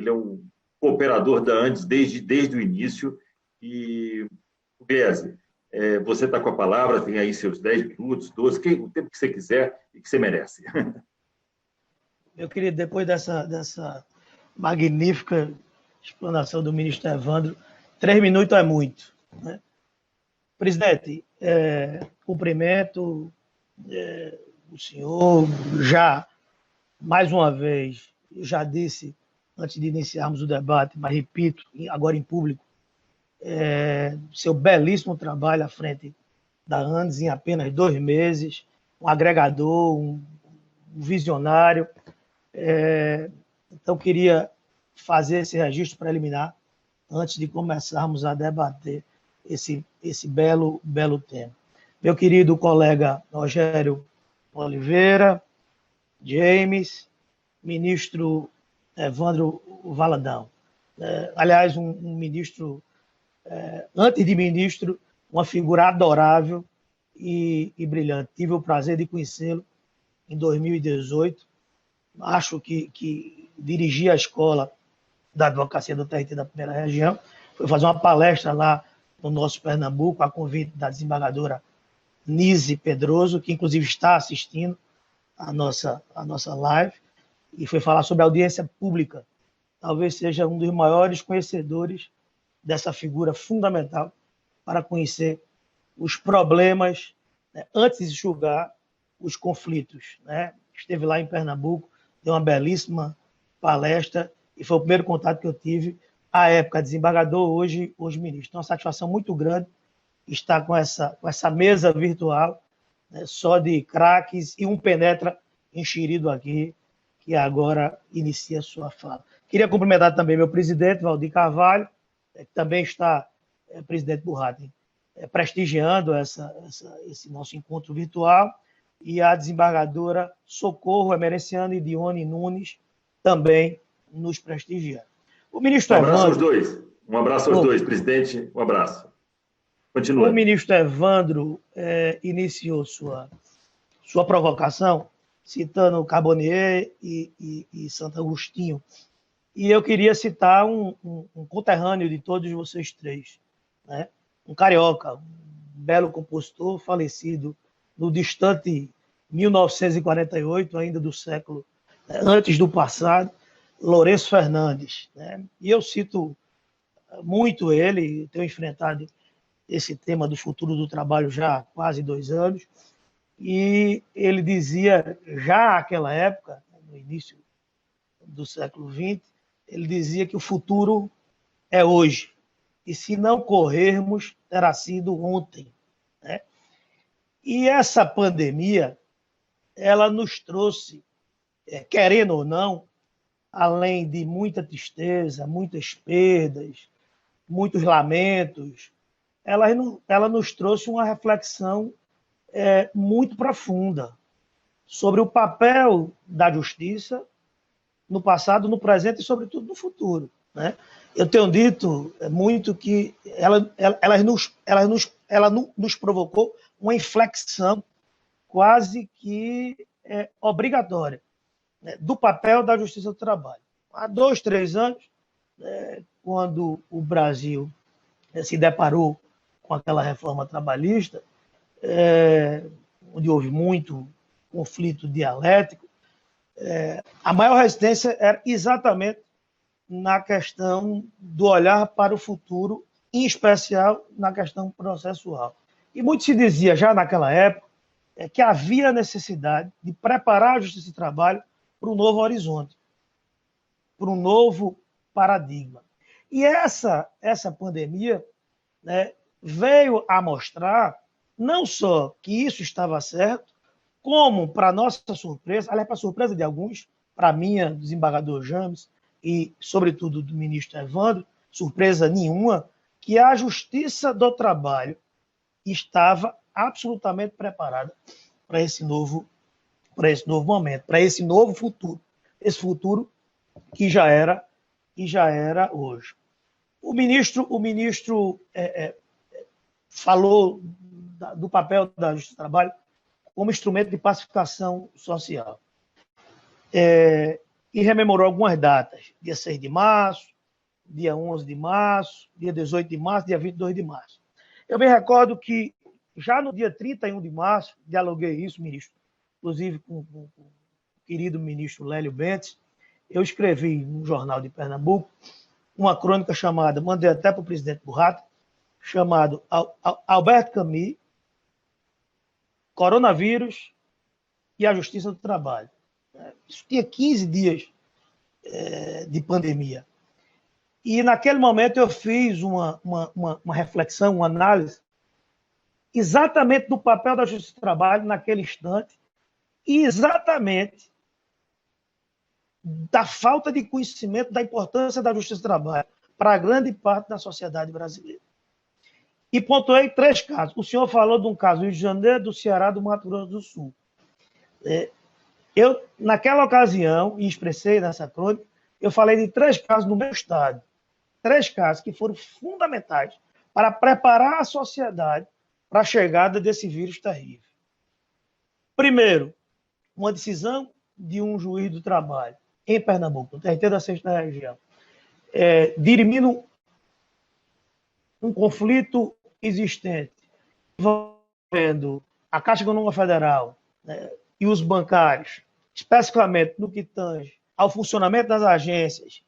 é um cooperador da Andes desde o início. E, Pugliese, você está com a palavra, tem aí seus 10 minutos, 12, o tempo que você quiser e que você merece. Meu querido, depois dessa magnífica explanação do ministro Evandro, 3 minutos é muito, né? Presidente, cumprimento o senhor, já, mais uma vez, eu já disse antes de iniciarmos o debate, mas repito, agora em público, seu belíssimo trabalho à frente da Andes em apenas 2 meses, um agregador, um visionário. Então, queria fazer esse registro preliminar antes de começarmos a debater esse belo tema. Meu querido colega Rogério Oliveira, James, ministro Evandro Valadão. Aliás, um ministro antes de ministro, uma figura adorável e brilhante. Tive o prazer de conhecê-lo em 2018. Acho que dirigi a escola da advocacia do TRT da primeira região. Foi fazer uma palestra lá no nosso Pernambuco, a convite da desembargadora Nise Pedroso, que inclusive está assistindo a nossa live, e foi falar sobre a audiência pública. Talvez seja um dos maiores conhecedores dessa figura fundamental para conhecer os problemas, né, antes de julgar os conflitos, né? Esteve lá em Pernambuco, deu uma belíssima palestra e foi o primeiro contato que eu tive à época desembargador, hoje ministro. Então, uma satisfação muito grande estar com essa mesa virtual, né, só de craques e um penetra enxerido aqui, que agora inicia a sua fala. Queria cumprimentar também meu presidente, Valdir Carvalho, que também está, presidente do Ratem, prestigiando esse nosso encontro virtual, e a desembargadora Socorro Emerenciano e Dione Nunes também nos prestigiando. O ministro abraço Evandro... aos dois. Um abraço aos dois, presidente. Um abraço. Continua. O ministro Evandro iniciou sua provocação citando Carbonnier e Santo Agostinho. E eu queria citar um conterrâneo de todos vocês três, né? Um carioca, um belo compositor, falecido no distante 1948, ainda do século, antes do passado, Lourenço Fernandes, né? E eu cito muito ele, tenho enfrentado esse tema do futuro do trabalho já há quase 2 anos, e ele dizia, já naquela época, no início do século XX, ele dizia que o futuro é hoje, e se não corrermos, terá sido ontem, né? E essa pandemia, ela nos trouxe, querendo ou não, além de muita tristeza, muitas perdas, muitos lamentos, ela nos trouxe uma reflexão muito profunda sobre o papel da justiça no passado, no presente e, sobretudo, no futuro, né? Eu tenho dito muito que ela nos provocou uma inflexão quase que obrigatória, né, do papel da justiça do trabalho. Há 2, 3 anos, quando o Brasil se deparou com aquela reforma trabalhista, onde houve muito conflito dialético, a maior resistência era exatamente na questão do olhar para o futuro, em especial na questão processual. E muito se dizia já naquela época que havia necessidade de preparar a justiça do trabalho para um novo horizonte, para um novo paradigma. E essa pandemia, né, veio a mostrar não só que isso estava certo, como, para nossa surpresa, aliás, para a surpresa de alguns, para a minha, desembargador James, e, sobretudo, do ministro Evandro, surpresa nenhuma, que a Justiça do Trabalho estava absolutamente preparada para esse novo momento, para esse novo futuro, esse futuro que já era hoje. O ministro falou do papel da Justiça do Trabalho como instrumento de pacificação social. E rememorou algumas datas, dia 6 de março, dia 11 de março, dia 18 de março, dia 22 de março. Eu me recordo que já no dia 31 de março, dialoguei isso, ministro, inclusive com o querido ministro Lélio Bentes, eu escrevi no Jornal de Pernambuco uma crônica chamada, mandei até para o presidente do Ratem, chamado Alberto Camus, Coronavírus e a Justiça do Trabalho. Isso tinha 15 dias de pandemia. E naquele momento eu fiz uma reflexão, uma análise exatamente do papel da Justiça do Trabalho naquele instante e exatamente da falta de conhecimento da importância da Justiça do Trabalho para a grande parte da sociedade brasileira. E pontuei 3 casos. O senhor falou de um caso do Rio de Janeiro, do Ceará, do Mato Grosso do Sul. Eu, naquela ocasião, e expressei nessa crônica, eu falei de 3 casos no meu estado. 3 casos que foram fundamentais para preparar a sociedade para a chegada desse vírus terrível. Primeiro, uma decisão de um juiz do trabalho em Pernambuco, no TRT da 6ª Região, dirimindo um conflito existente envolvendo a Caixa Econômica Federal, né, e os bancários, especificamente no que tange ao funcionamento das agências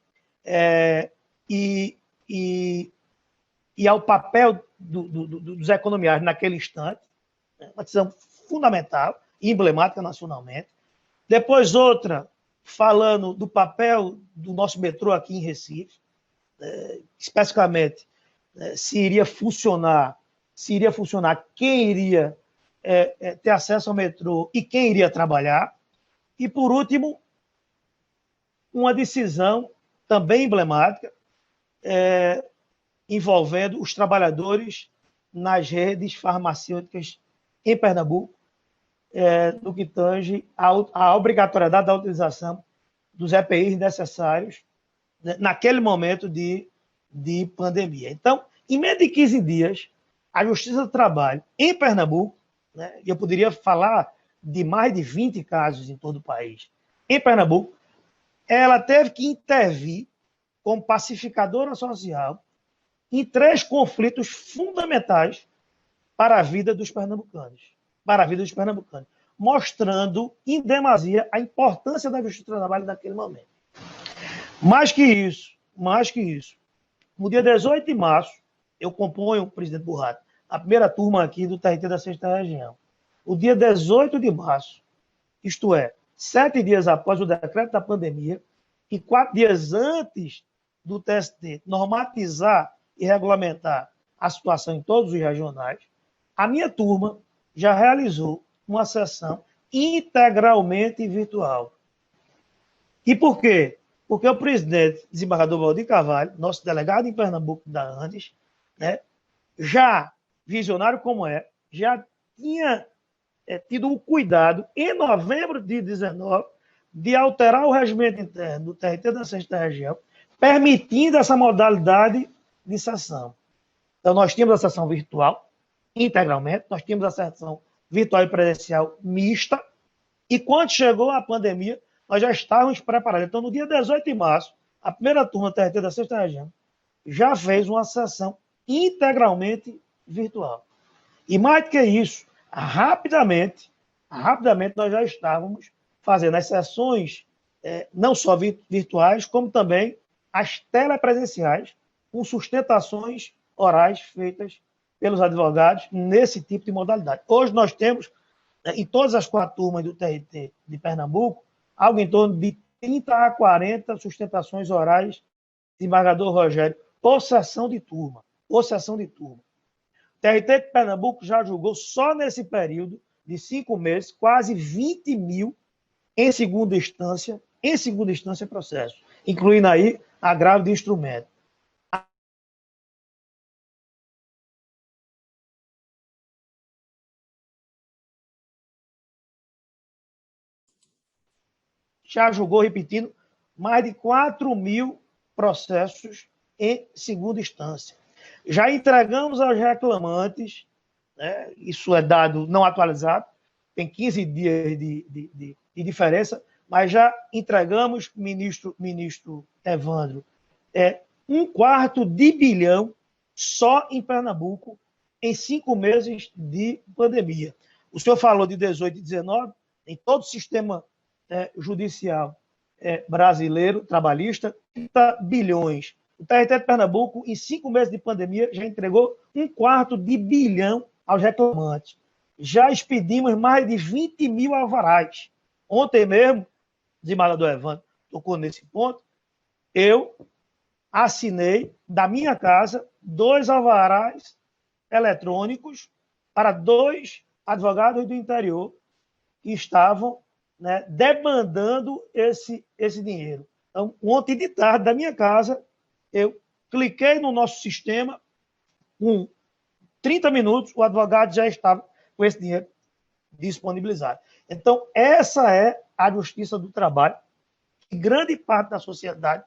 e ao papel dos economiários naquele instante, uma decisão fundamental e emblemática nacionalmente. Depois outra, falando do papel do nosso metrô aqui em Recife, especificamente se iria funcionar, quem iria ter acesso ao metrô e quem iria trabalhar. E, por último, uma decisão também emblemática envolvendo os trabalhadores nas redes farmacêuticas em Pernambuco, no que tange à obrigatoriedade da utilização dos EPIs necessários, né, naquele momento de pandemia. Então, em menos de 15 dias, a Justiça do Trabalho em Pernambuco, né, e eu poderia falar de mais de 20 casos em todo o país, em Pernambuco, ela teve que intervir como pacificadora social em 3 conflitos fundamentais para a vida dos pernambucanos, mostrando em demasia a importância da Justiça do Trabalho naquele momento. Mais que isso, no dia 18 de março, eu componho, presidente Burrato, a primeira turma aqui do TRT da 6ª Região. O dia 18 de março, isto é, 7 dias após o decreto da pandemia e 4 dias antes do TST normatizar e regulamentar a situação em todos os regionais, a minha turma já realizou uma sessão integralmente virtual. E por quê? Porque o presidente, desembargador Valdir Carvalho, nosso delegado em Pernambuco da Andes, né, já, visionário como já tinha tido o cuidado, em novembro de 2019, de alterar o regimento interno do TRT da 6ª Região, permitindo essa modalidade de sessão. Então, nós tínhamos a sessão virtual, integralmente, nós tínhamos a sessão virtual e presencial mista, e quando chegou a pandemia, nós já estávamos preparados. Então, no dia 18 de março, a primeira turma do TRT da 6ª Região já fez uma sessão integralmente virtual. E mais do que isso, rapidamente nós já estávamos fazendo as sessões não só virtuais, como também as telepresenciais, com sustentações orais feitas pelos advogados nesse tipo de modalidade. Hoje nós temos, em todas as 4 turmas do TRT de Pernambuco, algo em torno de 30 a 40 sustentações orais de desembargador Rogério, por sessão de turma. O TRT de Pernambuco já julgou, só nesse período de 5 meses, quase 20 mil em segunda instância processos, incluindo aí agravo de instrumento. Já julgou, repetindo, mais de 4 mil processos em segunda instância. Já entregamos aos reclamantes, né, isso é dado não atualizado, tem 15 dias de diferença, mas já entregamos, ministro Evandro, 1/4 de bilhão só em Pernambuco em 5 meses de pandemia. O senhor falou de 18 e 19, em todo o sistema judicial brasileiro, trabalhista, 30 bilhões. O TRT de Pernambuco, em 5 meses de pandemia, já entregou 1/4 de bilhão aos reclamantes. Já expedimos mais de 20 mil alvarás. Ontem mesmo, o desembargador Evandro tocou nesse ponto, eu assinei da minha casa 2 alvarás eletrônicos para 2 advogados do interior que estavam, né, demandando esse dinheiro. Então, ontem de tarde, da minha casa, eu cliquei no nosso sistema, com 30 minutos, o advogado já estava com esse dinheiro disponibilizado. Então, essa é a justiça do trabalho que grande parte da sociedade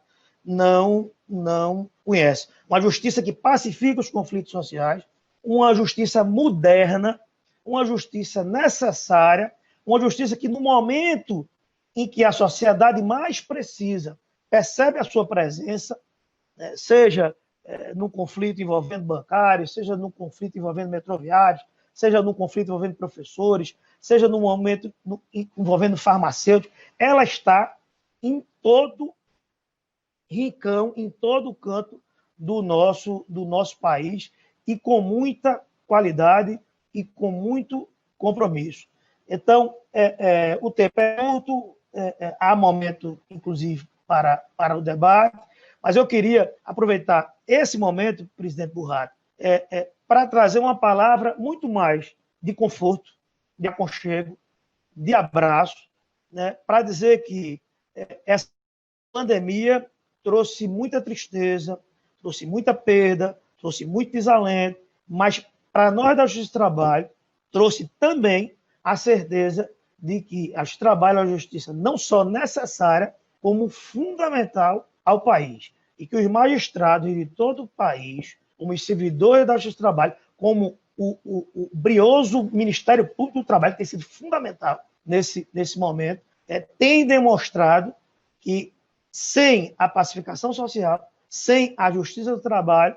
não conhece. Uma justiça que pacifica os conflitos sociais, uma justiça moderna, uma justiça necessária, uma justiça que, no momento em que a sociedade mais precisa, percebe a sua presença, seja no conflito envolvendo bancários, seja no conflito envolvendo metroviários, seja no conflito envolvendo professores, seja no momento envolvendo farmacêuticos, ela está em todo rincão, em todo canto do nosso país, e com muita qualidade e com muito compromisso. Então, o tempo é curto, há momento, inclusive, para o debate, mas eu queria aproveitar esse momento, presidente Burrati, para trazer uma palavra muito mais de conforto, de aconchego, de abraço, né, para dizer que essa pandemia trouxe muita tristeza, trouxe muita perda, trouxe muito desalento, mas para nós da Justiça do Trabalho, trouxe também a certeza de que a Justiça do Trabalho é uma justiça não só necessária, como fundamental ao país. E que os magistrados de todo o país, como os servidores da Justiça do Trabalho, como o brioso Ministério Público do Trabalho, que tem sido fundamental nesse momento, tem demonstrado que, sem a pacificação social, sem a Justiça do Trabalho,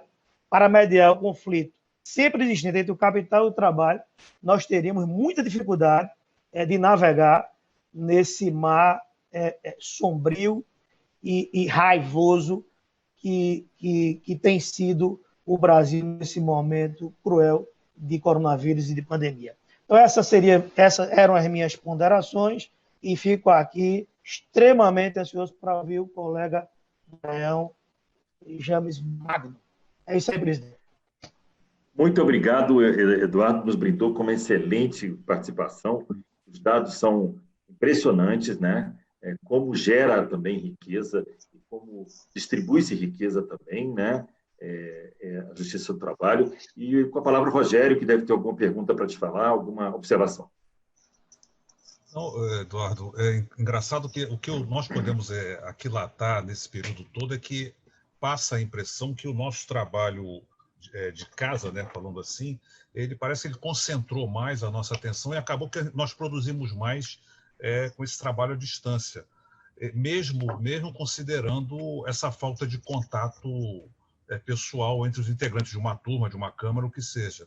para mediar o conflito sempre existente entre o capital e o trabalho, nós teríamos muita dificuldade de navegar nesse mar sombrio e raivoso que tem sido o Brasil nesse momento cruel de coronavírus e de pandemia. Então, essas eram as minhas ponderações e fico aqui extremamente ansioso para ouvir o colega Leão James Magno. É isso aí, presidente. Muito obrigado, Eduardo, nos brindou com uma excelente participação. Os dados são impressionantes, né? Como gera também riqueza e como distribui-se riqueza também, né? A Justiça do Trabalho. E com a palavra, Rogério, que deve ter alguma pergunta para te falar, alguma observação. Não, Eduardo, é engraçado que o que nós podemos aquilatar nesse período todo é que passa a impressão que o nosso trabalho de casa, né, falando assim, ele parece que ele concentrou mais a nossa atenção e acabou que nós produzimos mais com esse trabalho à distância, mesmo considerando essa falta de contato pessoal entre os integrantes de uma turma, de uma Câmara, o que seja.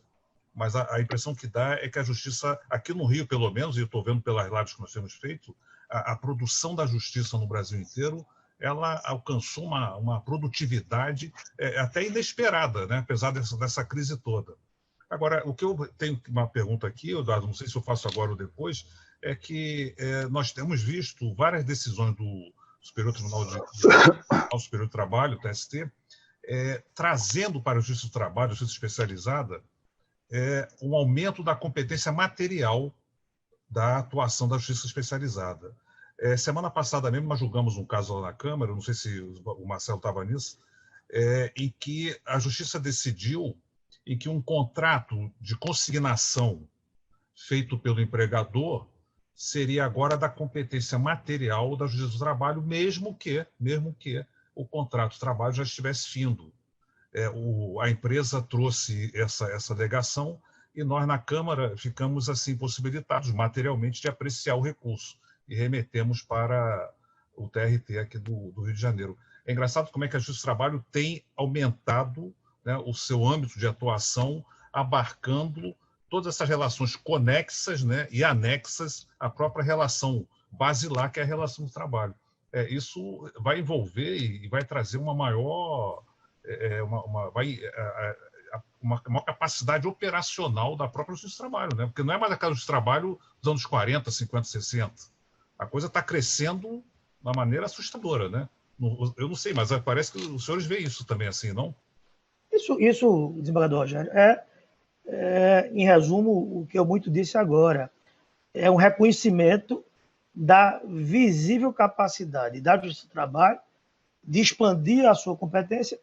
Mas a impressão que dá é que a Justiça, aqui no Rio, pelo menos, e eu estou vendo pelas lives que nós temos feito, a produção da Justiça no Brasil inteiro, ela alcançou uma produtividade até inesperada, né? Apesar dessa crise toda. Agora, o que eu tenho uma pergunta aqui, Eduardo, não sei se eu faço agora ou depois, é que nós temos visto várias decisões do Superior Tribunal Superior do Trabalho, TST, trazendo para a Justiça do Trabalho, a Justiça Especializada, um aumento da competência material da atuação da Justiça Especializada. Semana passada mesmo nós julgamos um caso lá na Câmara, não sei se o Marcelo estava nisso, em que a Justiça decidiu em que um contrato de consignação feito pelo empregador seria agora da competência material da Justiça do Trabalho, mesmo que o contrato de trabalho já estivesse findo. A empresa trouxe essa alegação e nós, na Câmara, ficamos assim possibilitados materialmente de apreciar o recurso e remetemos para o TRT aqui do Rio de Janeiro. É engraçado como é que a Justiça do Trabalho tem aumentado, né, o seu âmbito de atuação, abarcando todas essas relações conexas, né, e anexas à própria relação basilar, que é a relação do trabalho. Isso vai envolver e vai trazer uma maior capacidade operacional da própria Justiça do Trabalho, né? Porque não é mais aquela Justiça do Trabalho dos anos 40, 50, 60. A coisa está crescendo de uma maneira assustadora, né? Eu não sei, mas parece que os senhores veem isso também assim, não? Isso, desembargador Rogério, em resumo, o que eu muito disse agora. É um reconhecimento da visível capacidade da Justiça do Trabalho de expandir a sua competência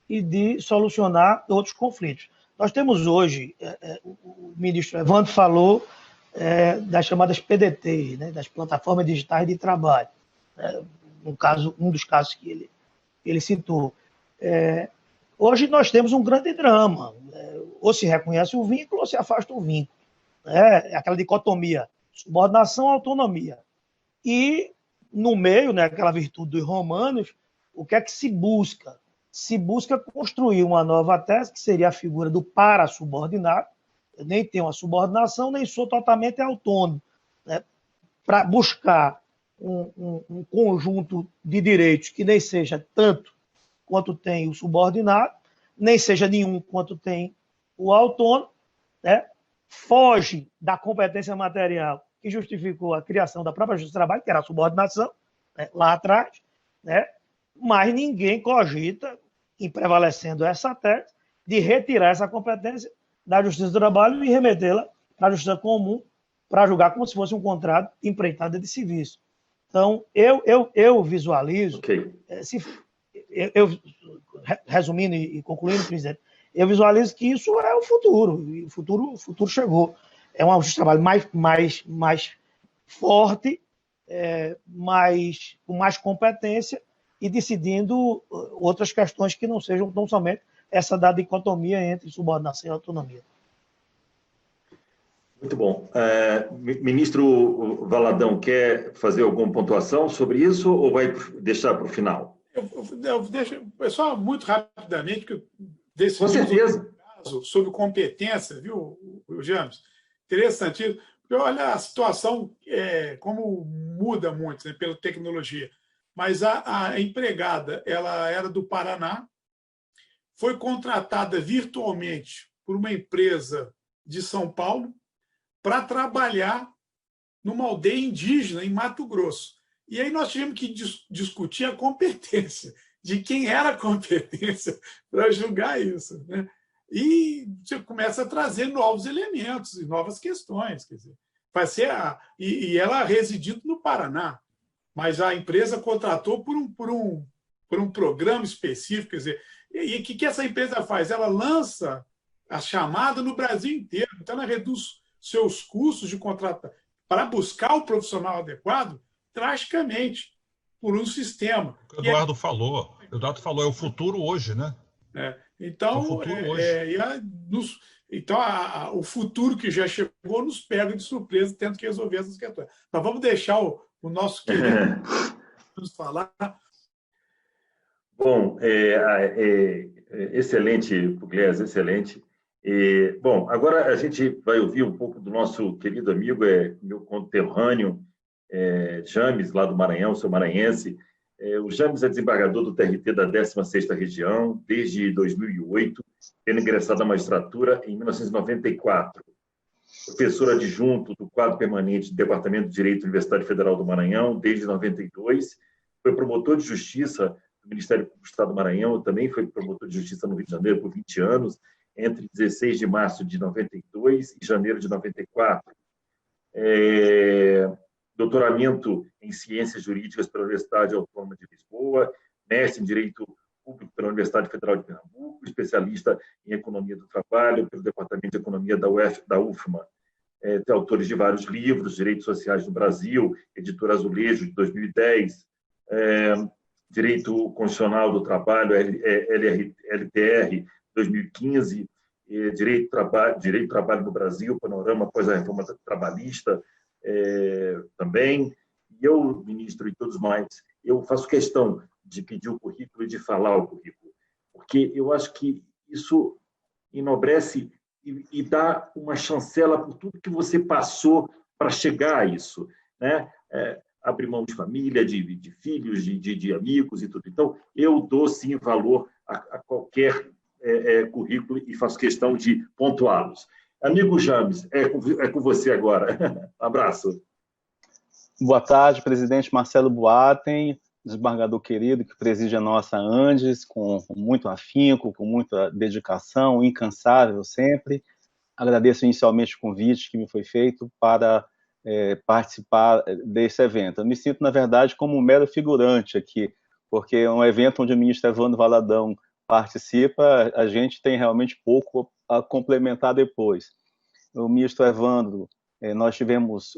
e de solucionar outros conflitos. Nós temos hoje, o ministro Evandro falou das chamadas PDT, né, das plataformas digitais de trabalho. Um dos casos que ele citou. Hoje nós temos um grande drama. Ou se reconhece o vínculo ou se afasta o vínculo. É aquela dicotomia, subordinação, autonomia. E, no meio, né, aquela virtude dos romanos, o que é que se busca? Se busca construir uma nova tese, que seria a figura do para-subordinado. Eu nem tenho uma subordinação, nem sou totalmente autônomo, né, para buscar um conjunto de direitos que nem seja tanto quanto tem o subordinado, nem seja nenhum quanto tem o autônomo, né? Foge da competência material que justificou a criação da própria Justiça do Trabalho, que era a subordinação, né, lá atrás, né? Mas ninguém cogita, em prevalecendo essa tese, de retirar essa competência da Justiça do Trabalho e remetê-la para a Justiça Comum para julgar como se fosse um contrato de empreitada de serviço. Então, eu visualizo, resumindo e concluindo, presidente, eu visualizo que isso é o futuro, e o futuro chegou. É uma justiça de trabalho mais forte, com mais competência e decidindo outras questões que não sejam tão somente essa da dicotomia entre subordinação e autonomia. Muito bom. Ministro Valadão, quer fazer alguma pontuação sobre isso ou vai deixar para o final? Eu deixo, só muito rapidamente, que com certeza. Caso sobre competência, viu, James? Interessantíssimo. Porque olha a situação, como muda muito, né, pela tecnologia. Mas a empregada, ela era do Paraná, foi contratada virtualmente por uma empresa de São Paulo para trabalhar numa aldeia indígena em Mato Grosso. E aí nós tivemos que discutir a competência, de quem era a competência para julgar isso, né? E você começa a trazer novos elementos e novas questões. Quer dizer, vai ser e ela residindo no Paraná, mas a empresa contratou por um programa específico. Quer dizer, e o que essa empresa faz? Ela lança a chamada no Brasil inteiro. Então, ela reduz seus custos de contrato para buscar o profissional adequado drasticamente por um sistema. O Eduardo falou, é o futuro hoje, né? Então, é o futuro hoje. Então o futuro que já chegou nos pega de surpresa, tendo que resolver essas questões. Mas vamos deixar o nosso querido nos falar. Bom, excelente, Pugliese, excelente. Bom, agora a gente vai ouvir um pouco do nosso querido amigo, meu conterrâneo, James, lá do Maranhão, seu maranhense. O James é desembargador do TRT da 16ª Região desde 2008, tendo ingressado na magistratura em 1994. Professor adjunto do quadro permanente do Departamento de Direito da Universidade Federal do Maranhão desde 92, foi promotor de justiça do Ministério Público do Estado do Maranhão, também foi promotor de justiça no Rio de Janeiro por 20 anos, entre 16 de março de 92 e janeiro de 94. Doutoramento em Ciências Jurídicas pela Universidade Autônoma de Lisboa, mestre em Direito Público pela Universidade Federal de Pernambuco, especialista em Economia do Trabalho pelo Departamento de Economia da UFMA. Tem autores de vários livros, Direitos Sociais no Brasil, Editora Azulejo, de 2010, Direito Constitucional do Trabalho, LTR, 2015, Direito do Trabalho no Brasil, Panorama após a Reforma Trabalhista, também. E eu, ministro, e todos mais, eu faço questão de pedir o currículo e de falar o currículo, porque eu acho que isso enobrece e dá uma chancela por tudo que você passou para chegar a isso, né? Abrir mão de família, de filhos, de amigos e tudo. Então, eu dou, sim, valor a qualquer currículo e faço questão de pontuá-los. Amigo James, é com você agora. Abraço. Boa tarde, presidente Marcelo Boatem, desembargador querido que preside a nossa Andes com muito afinco, com muita dedicação, incansável sempre. Agradeço inicialmente o convite que me foi feito para participar desse evento. Eu me sinto, na verdade, como um mero figurante aqui, porque é um evento onde o ministro Evandro Valadão participa, a gente tem realmente pouco a complementar depois. O ministro Evandro, nós tivemos,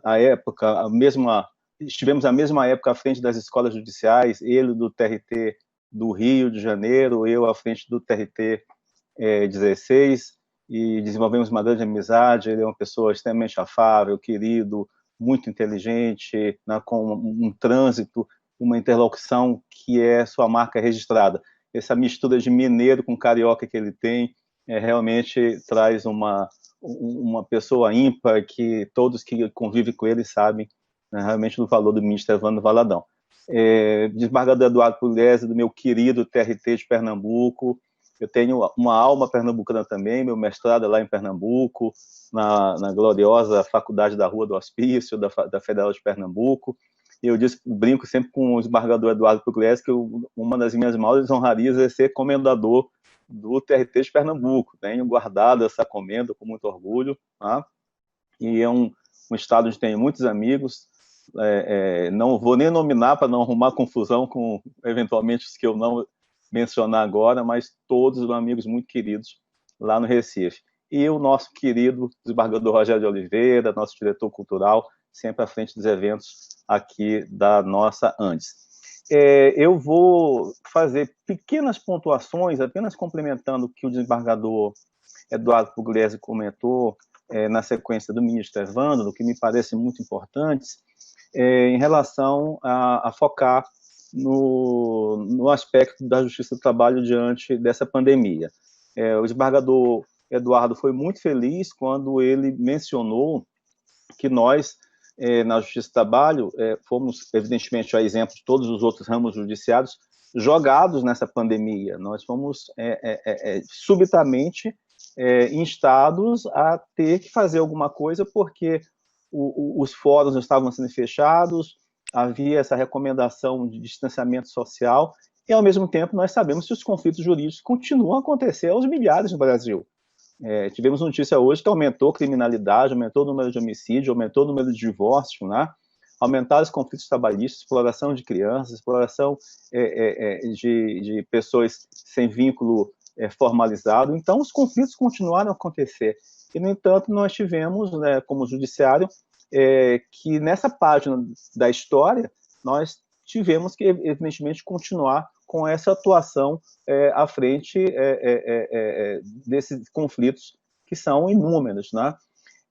à época, a mesma estivemos na mesma época à frente das escolas judiciais, ele do TRT do Rio de Janeiro, eu à frente do TRT 16, e desenvolvemos uma grande amizade. Ele é uma pessoa extremamente afável, querido, muito inteligente, né, com um trânsito, uma interlocução que é sua marca registrada. Essa mistura de mineiro com carioca que ele tem realmente traz uma pessoa ímpar, que todos que convivem com ele sabem, né, realmente do valor do ministro Evandro Valadão. Desembargador Eduardo Pugliese, do meu querido TRT de Pernambuco. Eu tenho uma alma pernambucana também, meu mestrado é lá em Pernambuco, na gloriosa Faculdade da Rua do Hospício, da Federal de Pernambuco. E eu brinco sempre com o desembargador Eduardo Pugliese que uma das minhas maiores honrarias é ser comendador do TRT de Pernambuco. Tenho guardado essa comenda com muito orgulho, tá? E é um estado onde tenho muitos amigos. Não vou nem nominar para não arrumar confusão com, eventualmente, os que eu não mencionar agora, mas todos os amigos muito queridos lá no Recife. E o nosso querido desembargador Rogério de Oliveira, nosso diretor cultural, sempre à frente dos eventos aqui da nossa Andes. Eu vou fazer pequenas pontuações, apenas complementando o que o desembargador Eduardo Pugliese comentou na sequência do ministro Evandro, que me parece muito importantes, em relação a focar no aspecto da justiça do trabalho diante dessa pandemia. O desembargador Eduardo foi muito feliz quando ele mencionou que nós, na justiça do trabalho, fomos, evidentemente, a exemplo de todos os outros ramos judiciários, jogados nessa pandemia. Nós fomos subitamente instados a ter que fazer alguma coisa, porque os fóruns estavam sendo fechados, havia essa recomendação de distanciamento social, e, ao mesmo tempo, nós sabemos que os conflitos jurídicos continuam a acontecer aos milhares no Brasil. Tivemos notícia hoje que aumentou a criminalidade, aumentou o número de homicídios, aumentou o número de divórcios, né? Aumentaram os conflitos trabalhistas, exploração de crianças, exploração de pessoas sem vínculo formalizado. Então, os conflitos continuaram a acontecer. E, no entanto, nós tivemos, né, como judiciário, que nessa página da história nós tivemos que, evidentemente, continuar com essa atuação à frente desses conflitos que são inúmeros, né?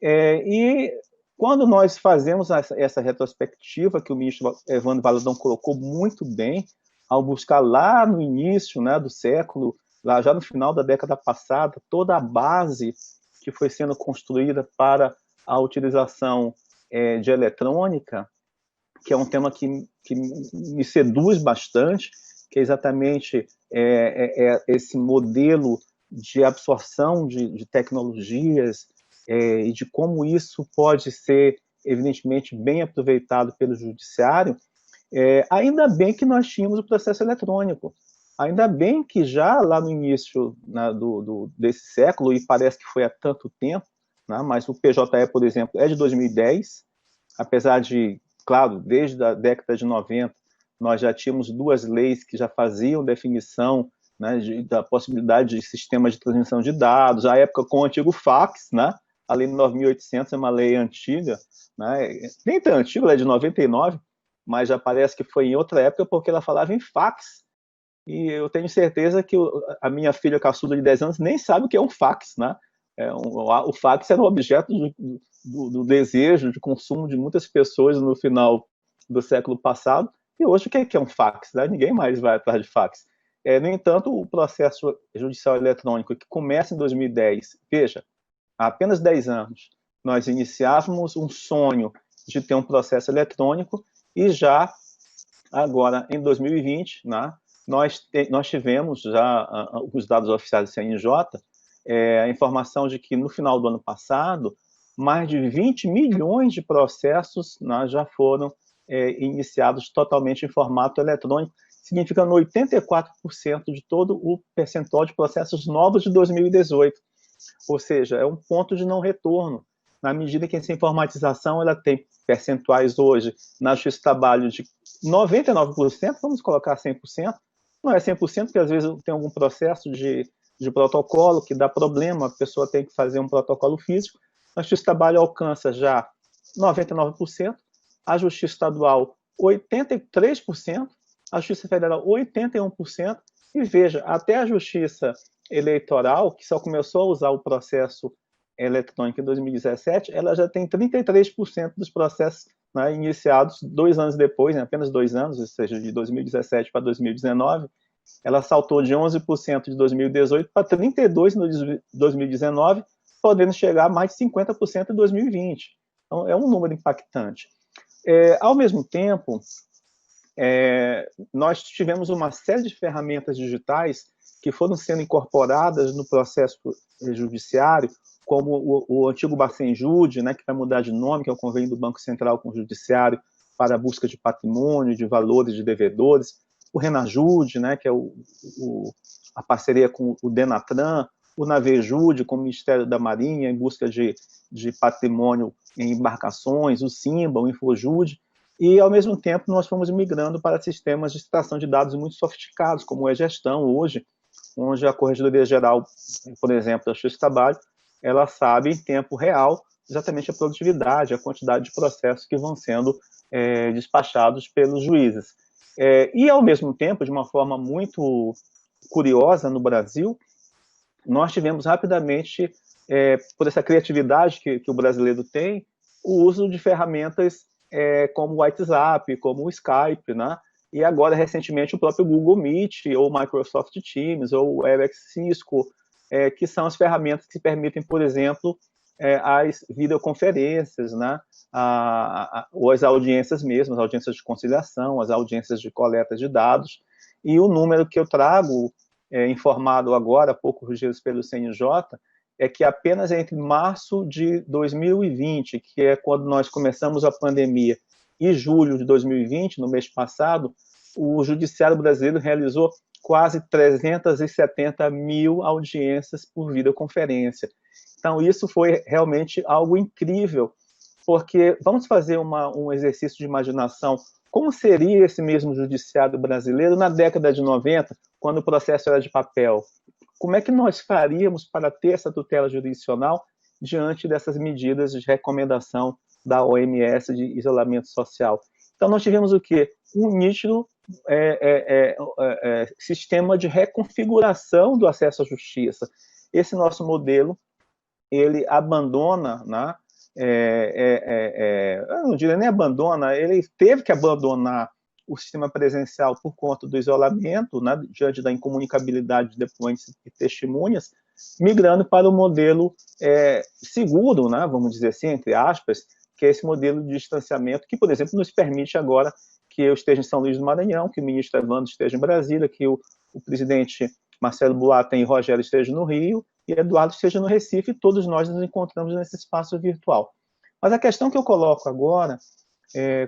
E quando nós fazemos essa retrospectiva, que o ministro Evandro Valadão colocou muito bem, ao buscar lá no início, né, do século, lá já no final da década passada, toda a base que foi sendo construída para a utilização de eletrônica, que é um tema que me seduz bastante, que é exatamente esse modelo de absorção de tecnologias e de como isso pode ser, evidentemente, bem aproveitado pelo judiciário. Ainda bem que nós tínhamos o processo eletrônico, ainda bem que já lá no início, né, desse século, e parece que foi há tanto tempo, né, mas o PJE, por exemplo, é de 2010, apesar de, claro, desde a década de 90, nós já tínhamos duas leis que já faziam definição, né, da possibilidade de sistemas de transmissão de dados, à época com o antigo fax, né? A Lei 9.800 é uma lei antiga, né? Nem tão antiga, ela é de 99, mas já parece que foi em outra época, porque ela falava em fax. E eu tenho certeza que a minha filha caçula de 10 anos nem sabe o que é um fax, né? O fax era um objeto do desejo de consumo de muitas pessoas no final do século passado, e hoje o que é um fax? Né? Ninguém mais vai atrás de fax. No entanto, o processo judicial eletrônico, que começa em 2010, veja, há apenas 10 anos, nós iniciávamos um sonho de ter um processo eletrônico, e já agora, em 2020, né, nós tivemos já os dados oficiais do CNJ, a informação de que no final do ano passado, mais de 20 milhões de processos, né, já foram iniciados totalmente em formato eletrônico, significando 84% de todo o percentual de processos novos de 2018. Ou seja, é um ponto de não retorno, na medida que essa informatização ela tem percentuais hoje na justiça do trabalho de 99%, vamos colocar 100%, não é 100%, porque às vezes tem algum processo de protocolo que dá problema, a pessoa tem que fazer um protocolo físico, a justiça do trabalho alcança já 99%, a Justiça Estadual 83%, a Justiça Federal 81%, e veja, até a Justiça Eleitoral, que só começou a usar o processo eletrônico em 2017, ela já tem 33% dos processos, né, iniciados 2 anos depois, né, apenas 2 anos, ou seja, de 2017 para 2019, ela saltou de 11% de 2018 para 32% em 2019, podendo chegar a mais de 50% em 2020. Então, é um número impactante. Ao mesmo tempo, nós tivemos uma série de ferramentas digitais que foram sendo incorporadas no processo judiciário, como o antigo Bacenjude, né, que vai mudar de nome, que é o convênio do Banco Central com o Judiciário para a busca de patrimônio, de valores de devedores, o Renajude, né, que é a parceria com o Denatran, o Navejude, com o Ministério da Marinha, em busca de patrimônio em embarcações, o Simba, o Infojude, e, ao mesmo tempo, nós fomos migrando para sistemas de extração de dados muito sofisticados, como o E-Gestão, hoje, onde a Corregedoria Geral, por exemplo, da Justiça do Trabalho, ela sabe, em tempo real, exatamente a produtividade, a quantidade de processos que vão sendo despachados pelos juízes. E, ao mesmo tempo, de uma forma muito curiosa no Brasil, nós tivemos rapidamente, por essa criatividade que o brasileiro tem, o uso de ferramentas como o WhatsApp, como o Skype, né? E agora, recentemente, o próprio Google Meet, ou Microsoft Teams, ou o Webex Cisco, que são as ferramentas que permitem, por exemplo, as videoconferências, né? Ou as audiências mesmo, as audiências de conciliação, as audiências de coleta de dados. E o número que eu trago, informado agora, há poucos dias pelo CNJ, é que apenas entre março de 2020, que é quando nós começamos a pandemia, e julho de 2020, no mês passado, o Judiciário brasileiro realizou quase 370 mil audiências por videoconferência. Então, isso foi realmente algo incrível, porque vamos fazer um exercício de imaginação. Como seria esse mesmo Judiciário brasileiro na década de 90, quando o processo era de papel? Como é que nós faríamos para ter essa tutela jurisdicional diante dessas medidas de recomendação da OMS de isolamento social? Então, nós tivemos o quê? Um nítido sistema de reconfiguração do acesso à justiça. Esse nosso modelo, ele abandona, né? Eu não diria nem abandona, ele teve que abandonar o sistema presencial por conta do isolamento, né, diante da incomunicabilidade de depoentes e testemunhas, migrando para o modelo seguro, né, vamos dizer assim, entre aspas, que é esse modelo de distanciamento que, por exemplo, nos permite agora que eu esteja em São Luís do Maranhão, que o ministro Evandro esteja em Brasília, que o presidente Marcelo Buatem e Rogério estejam no Rio, e Eduardo esteja no Recife, e todos nós nos encontramos nesse espaço virtual. Mas a questão que eu coloco agora,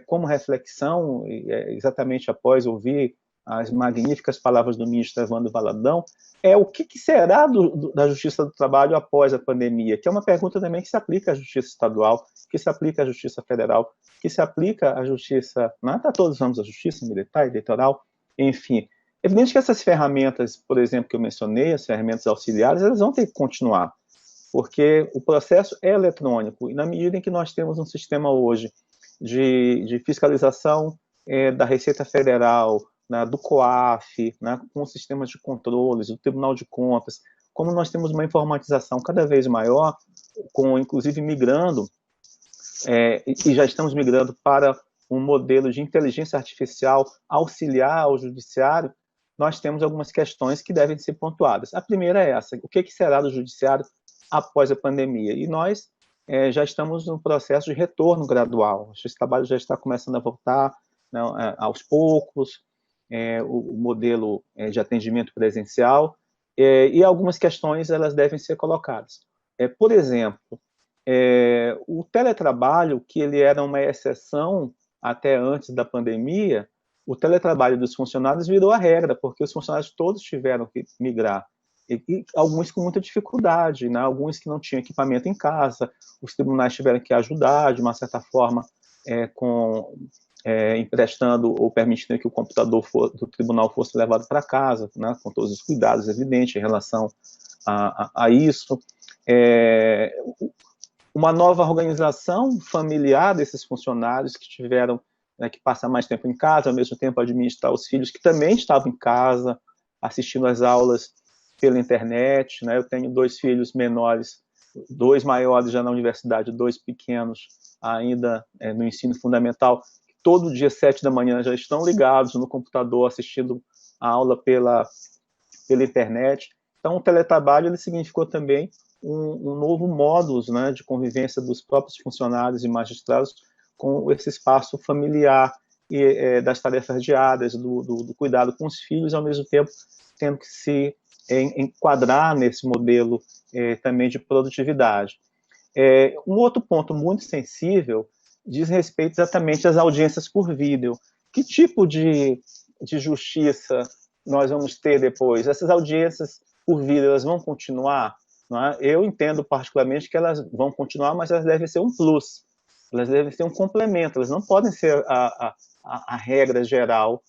como reflexão, exatamente após ouvir as magníficas palavras do ministro Evandro Valadão, é o que será da Justiça do Trabalho após a pandemia, que é uma pergunta também que se aplica à Justiça Estadual, que se aplica à Justiça Federal, que se aplica à Justiça, não é para todos os ramos da Justiça, militar, eleitoral, enfim. É evidente que essas ferramentas, por exemplo, que eu mencionei, as ferramentas auxiliares, elas vão ter que continuar, porque o processo é eletrônico, e na medida em que nós temos um sistema hoje de fiscalização da Receita Federal, né, do COAF, né, com sistemas de controles, do Tribunal de Contas, como nós temos uma informatização cada vez maior, inclusive migrando, e já estamos migrando para um modelo de inteligência artificial auxiliar ao judiciário, nós temos algumas questões que devem ser pontuadas. A primeira é essa: o que será do judiciário após a pandemia? E nós já estamos no processo de retorno gradual. Esse trabalho já está começando a voltar, né, aos poucos, o modelo de atendimento presencial, e algumas questões elas devem ser colocadas. Por exemplo, o teletrabalho, que ele era uma exceção até antes da pandemia, o teletrabalho dos funcionários virou a regra, porque os funcionários todos tiveram que migrar. E alguns com muita dificuldade, né? Alguns que não tinham equipamento em casa, os tribunais tiveram que ajudar, de uma certa forma, emprestando ou permitindo que o computador do tribunal fosse levado para casa, né? Com todos os cuidados evidentes em relação a isso. uma nova organização familiar desses funcionários que tiveram, né, que passar mais tempo em casa, ao mesmo tempo administrar os filhos que também estavam em casa, assistindo às aulas pela internet, né? Eu tenho 2 filhos menores, 2 maiores já na universidade, 2 pequenos ainda no ensino fundamental. Todo dia, 7 da manhã, já estão ligados no computador, assistindo a aula pela internet. Então, o teletrabalho ele significou também um novo modus, né, de convivência dos próprios funcionários e magistrados com esse espaço familiar e das tarefas diárias, do cuidado com os filhos, ao mesmo tempo tendo que se enquadrar nesse modelo também de produtividade. Um outro ponto muito sensível diz respeito exatamente às audiências por vídeo. Que tipo de justiça nós vamos ter depois? Essas audiências por vídeo, elas vão continuar? Não é? Eu entendo particularmente que elas vão continuar, mas elas devem ser um plus, elas devem ser um complemento, elas não podem ser a regra geral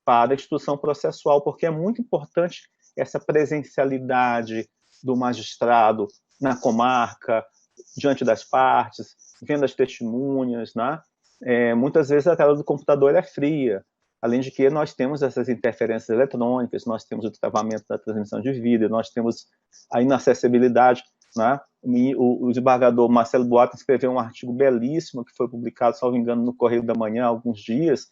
para a instituição processual, porque é muito importante essa presencialidade do magistrado na comarca, diante das partes, vendo as testemunhas, né? Muitas vezes a tela do computador é fria, além de que nós temos essas interferências eletrônicas, nós temos o travamento da transmissão de vídeo, nós temos a inacessibilidade, né? O desembargador Marcelo Boatem escreveu um artigo belíssimo que foi publicado, salvo engano, no Correio da Manhã há alguns dias,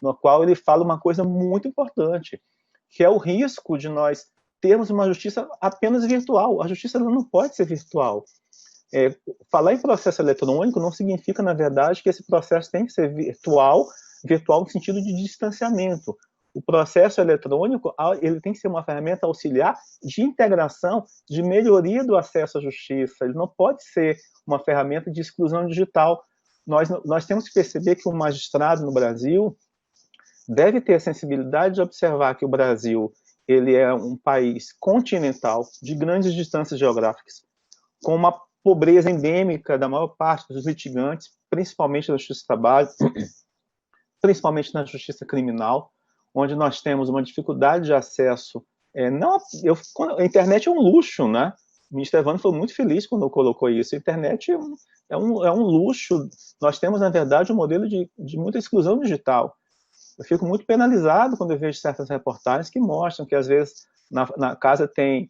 no qual ele fala uma coisa muito importante, que é o risco de nós termos uma justiça apenas virtual. A justiça não pode ser virtual. Falar em processo eletrônico não significa, na verdade, que esse processo tem que ser virtual no sentido de distanciamento. O processo eletrônico ele tem que ser uma ferramenta auxiliar de integração, de melhoria do acesso à justiça. Ele não pode ser uma ferramenta de exclusão digital. Nós temos que perceber que o magistrado no Brasil deve ter a sensibilidade de observar que o Brasil ele é um país continental, de grandes distâncias geográficas, com uma pobreza endêmica da maior parte dos litigantes, principalmente na justiça do trabalho, principalmente na justiça criminal, onde nós temos uma dificuldade de acesso. A internet é um luxo, né? O ministro Evandro foi muito feliz quando colocou isso. A internet é um luxo. Nós temos, na verdade, um modelo de muita exclusão digital. Eu fico muito penalizado quando eu vejo certas reportagens que mostram que, às vezes, na casa tem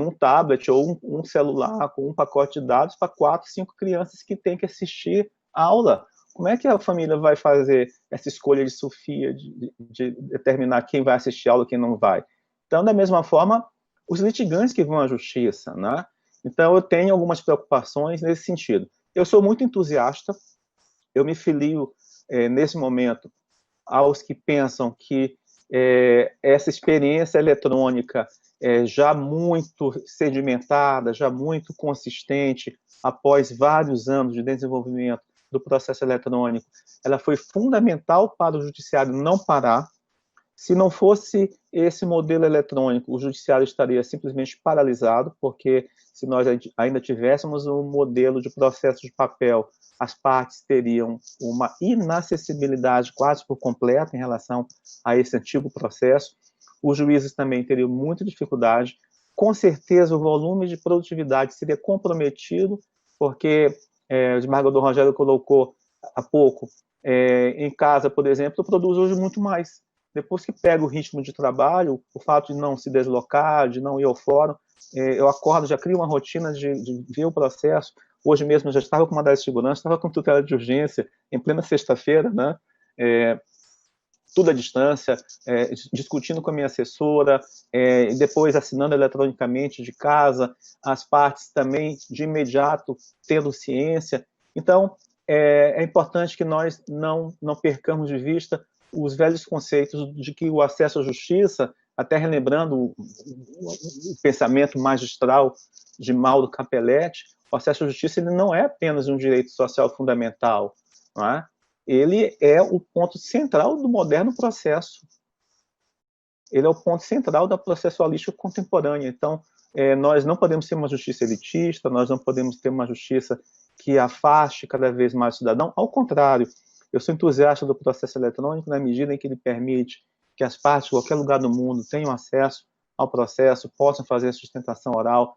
um tablet ou um celular com um pacote de dados para 4, 5 crianças que têm que assistir a aula. Como é que a família vai fazer essa escolha de Sofia, de determinar quem vai assistir a aula e quem não vai? Então, da mesma forma, os litigantes que vão à justiça, né? Então, eu tenho algumas preocupações nesse sentido. Eu sou muito entusiasta, eu me filio, nesse momento, aos que pensam que essa experiência eletrônica já muito sedimentada, já muito consistente, após vários anos de desenvolvimento do processo eletrônico, ela foi fundamental para o judiciário não parar. Se não fosse esse modelo eletrônico, o judiciário estaria simplesmente paralisado, porque se nós ainda tivéssemos um modelo de processo de papel, as partes teriam uma inacessibilidade quase por completa em relação a esse antigo processo. Os juízes também teriam muita dificuldade. Com certeza, o volume de produtividade seria comprometido, porque o desembargador Rogério colocou há pouco, em casa, por exemplo, eu produzo hoje muito mais. Depois que pego o ritmo de trabalho, o fato de não se deslocar, de não ir ao fórum, eu acordo, já crio uma rotina de ver o processo. Hoje mesmo eu já estava com mandado de segurança, estava com tutela de urgência, em plena sexta-feira, né? Tudo à distância, discutindo com a minha assessora, e depois assinando eletronicamente de casa, as partes também de imediato tendo ciência. Então, é importante que nós não percamos de vista os velhos conceitos de que o acesso à justiça, até relembrando o pensamento magistral de Mauro Capelletti, o acesso à justiça ele não é apenas um direito social fundamental, não é? Ele é o ponto central do moderno processo. Ele é o ponto central da processualística contemporânea. Então, nós não podemos ter uma justiça elitista, nós não podemos ter uma justiça que afaste cada vez mais o cidadão. Ao contrário, eu sou entusiasta do processo eletrônico na medida em que ele permite que as partes, de qualquer lugar do mundo, tenham acesso ao processo, possam fazer a sustentação oral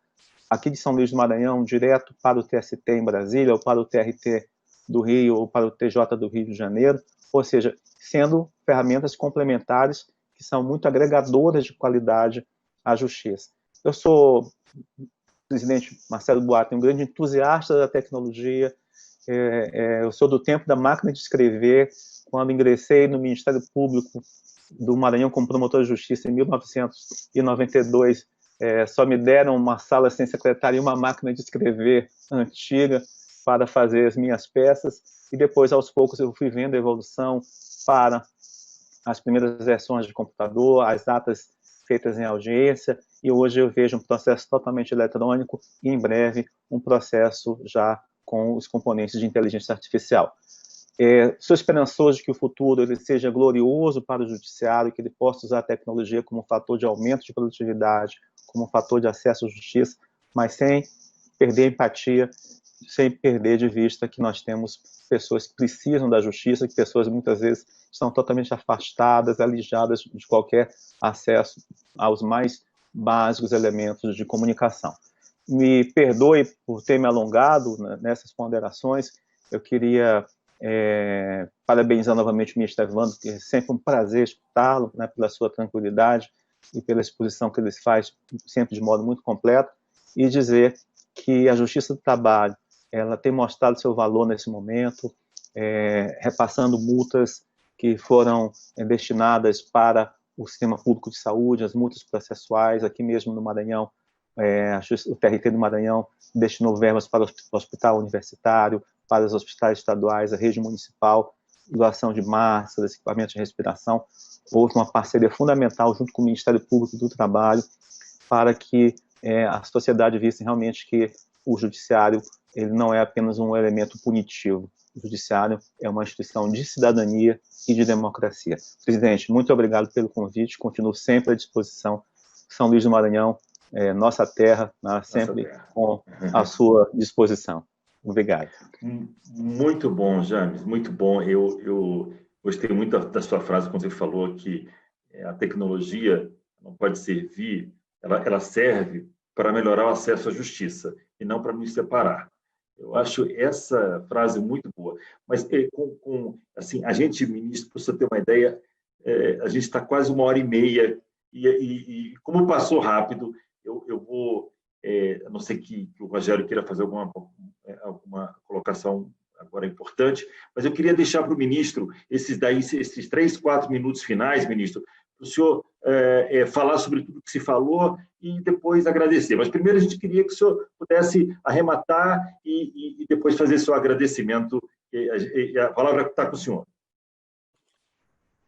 aqui de São Luís do Maranhão direto para o TST em Brasília, ou para o TRT do Rio, ou para o TJ do Rio de Janeiro, ou seja, sendo ferramentas complementares que são muito agregadoras de qualidade à justiça. Eu sou, presidente Marcelo Buartem, um grande entusiasta da tecnologia. Eu sou do tempo da máquina de escrever, quando ingressei no Ministério Público do Maranhão como promotor de justiça em 1992, só me deram uma sala sem secretário e uma máquina de escrever antiga para fazer as minhas peças, e depois, aos poucos, eu fui vendo a evolução para as primeiras versões de computador, as atas feitas em audiência, e hoje eu vejo um processo totalmente eletrônico e, em breve, um processo já com os componentes de inteligência artificial. Sou esperançoso de que o futuro ele seja glorioso para o judiciário, que ele possa usar a tecnologia como um fator de aumento de produtividade, como um fator de acesso à justiça, mas sem perder a empatia, sem perder de vista que nós temos pessoas que precisam da justiça, que pessoas muitas vezes estão totalmente afastadas, alijadas de qualquer acesso aos mais básicos elementos de comunicação. Me perdoe por ter me alongado nessas ponderações. Eu queria parabenizar novamente o ministro Evandro, que é sempre um prazer escutá-lo, né, pela sua tranquilidade e pela exposição que ele faz sempre de modo muito completo, e dizer que a Justiça do Trabalho ela tem mostrado seu valor nesse momento, repassando multas que foram destinadas para o sistema público de saúde, as multas processuais. Aqui mesmo no Maranhão, o TRT do Maranhão destinou verbas para o hospital universitário, para os hospitais estaduais, a rede municipal, doação de máscaras, equipamentos de respiração. Houve uma parceria fundamental junto com o Ministério Público do Trabalho para que a sociedade visse realmente que o judiciário ele não é apenas um elemento punitivo. O judiciário é uma instituição de cidadania e de democracia. Presidente, muito obrigado pelo convite, continuo sempre à disposição. São Luís do Maranhão, nossa terra, sempre com a sua disposição. Obrigado. Muito bom, James, muito bom. Eu gostei muito da sua frase quando você falou que a tecnologia não pode servir, ela serve para melhorar o acesso à justiça e não para nos separar. Eu acho essa frase muito boa. Mas, assim, a gente, ministro, para você ter uma ideia, a gente está quase 1h30 e como passou rápido, eu vou, a não ser que o Rogério queira fazer alguma colocação agora importante, mas eu queria deixar para o ministro esses 3, 4 minutos finais, ministro, para o senhor falar sobre tudo que se falou e depois agradecer. Mas primeiro a gente queria que o senhor pudesse arrematar e depois fazer seu agradecimento. A palavra está com o senhor.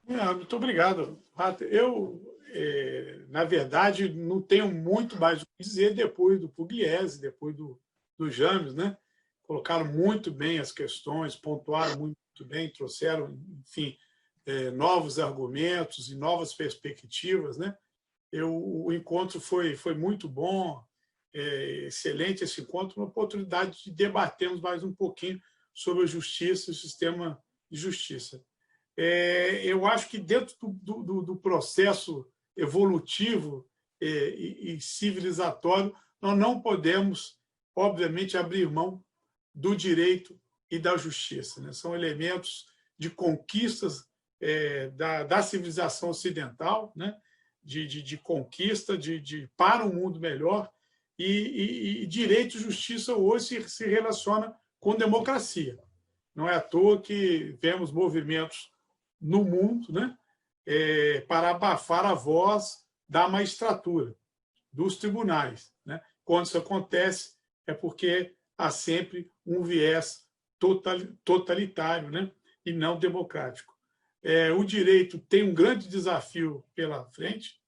Muito obrigado, Rato. Eu, na verdade, não tenho muito mais o que dizer depois do Pugliese, depois do James, né? Colocaram muito bem as questões, pontuaram muito bem, trouxeram, enfim, novos argumentos e novas perspectivas, né? O encontro foi muito bom, excelente esse encontro, uma oportunidade de debatermos mais um pouquinho sobre a justiça e o sistema de justiça. Eu acho que dentro do processo evolutivo e civilizatório, nós não podemos, obviamente, abrir mão do direito e da justiça, né? São elementos de conquistas da civilização ocidental, né? de conquista para um mundo melhor, e direito e justiça hoje se relaciona com democracia. Não é à toa que vemos movimentos no mundo, né? Para abafar a voz da magistratura, dos tribunais, né? Quando isso acontece, é porque há sempre um viés totalitário, né? E não democrático. O direito tem um grande desafio pela frente,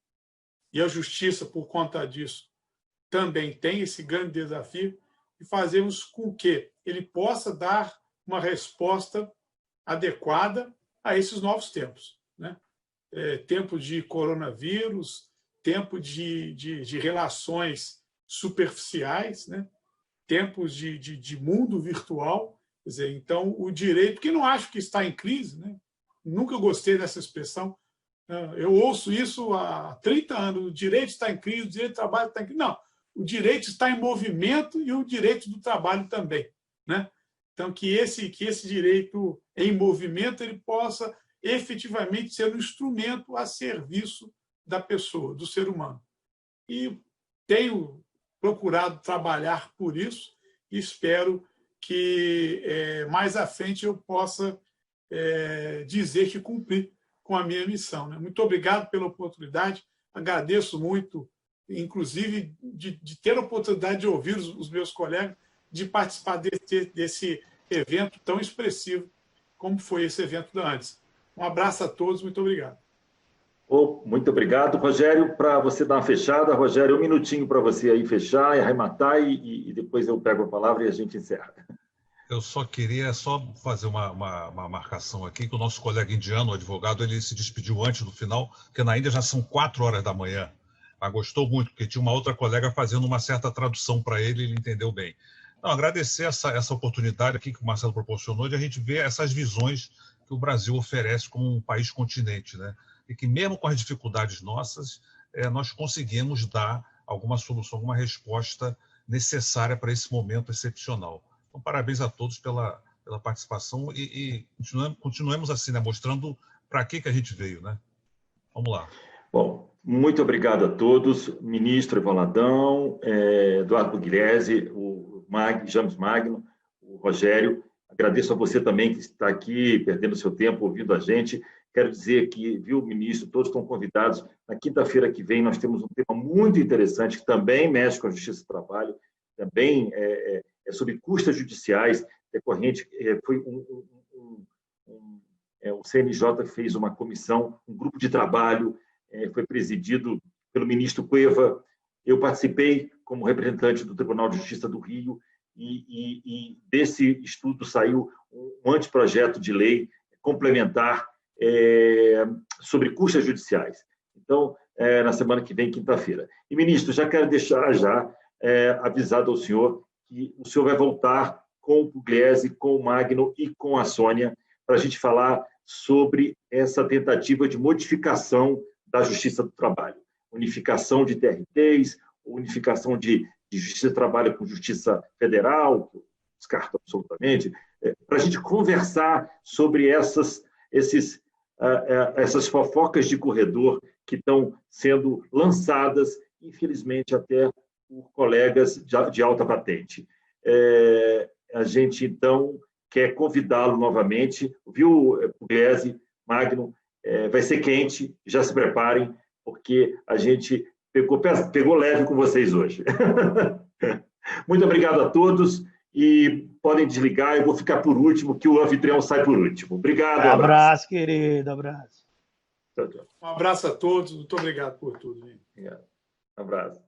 e a justiça, por conta disso, também tem esse grande desafio, e fazemos com que ele possa dar uma resposta adequada a esses novos tempos, né? Tempo de coronavírus, tempo de relações superficiais, né? Tempos de mundo virtual. Quer dizer, então, o direito, que não acho que está em crise, né? Nunca gostei dessa expressão. Eu ouço isso há 30 anos, o direito está em crise, o direito do trabalho está em crise. Não, o direito está em movimento e o direito do trabalho também, né? Então, que esse direito em movimento ele possa efetivamente ser um instrumento a serviço da pessoa, do ser humano. E tenho procurado trabalhar por isso e espero que mais à frente eu possa dizer que cumpri com a minha missão, né? Muito obrigado pela oportunidade, agradeço muito, inclusive, de ter a oportunidade de ouvir os meus colegas, de participar desse evento tão expressivo como foi esse evento da ANDES. Um abraço a todos, muito obrigado. Muito obrigado, Rogério. Para você dar uma fechada, Rogério, 1 minutinho para você aí fechar e arrematar, e depois eu pego a palavra e a gente encerra. Eu só queria fazer uma marcação aqui, que o nosso colega indiano, o advogado, ele se despediu antes do final, porque na Índia já são 4 horas da manhã. Mas gostou muito, porque tinha uma outra colega fazendo uma certa tradução para ele, ele entendeu bem. Não, agradecer essa oportunidade aqui que o Marcelo proporcionou de a gente ver essas visões que o Brasil oferece como um país continente, né? E que mesmo com as dificuldades nossas, nós conseguimos dar alguma solução, alguma resposta necessária para esse momento excepcional. Então, parabéns a todos pela participação e continuemos assim, né, mostrando para que a gente veio, né? Vamos lá. Bom, muito obrigado a todos, ministro Evaladão, Eduardo Pugliese, o James Magno, o Rogério. Agradeço a você também que está aqui, perdendo seu tempo, ouvindo a gente. Quero dizer que, viu, ministro, todos estão convidados. Na quinta-feira que vem nós temos um tema muito interessante que também mexe com a Justiça do Trabalho, também é sobre custas judiciais decorrente. Foi o CNJ fez uma comissão, um grupo de trabalho, foi presidido pelo ministro Cueva. Eu participei como representante do Tribunal de Justiça do Rio e desse estudo saiu um anteprojeto de lei complementar sobre custas judiciais. Então, na semana que vem, quinta-feira. E, ministro, já quero deixar avisado ao senhor que o senhor vai voltar com o Pugliese, com o Magno e com a Sônia para a gente falar sobre essa tentativa de modificação da Justiça do Trabalho. Unificação de TRTs, unificação de Justiça do Trabalho com Justiça Federal, que eu descarto absolutamente, para a gente conversar sobre essas fofocas de corredor que estão sendo lançadas, infelizmente, até por colegas de alta patente. A gente, então, quer convidá-lo novamente, viu, Pugliese, Magno, vai ser quente, já se preparem, porque a gente pegou leve com vocês hoje. Muito obrigado a todos e podem desligar, eu vou ficar por último, que o anfitrião sai por último. Obrigado. Abraço, querido, abraço. Tchau, tchau. Um abraço a todos, muito obrigado por tudo. Obrigado. Abraço.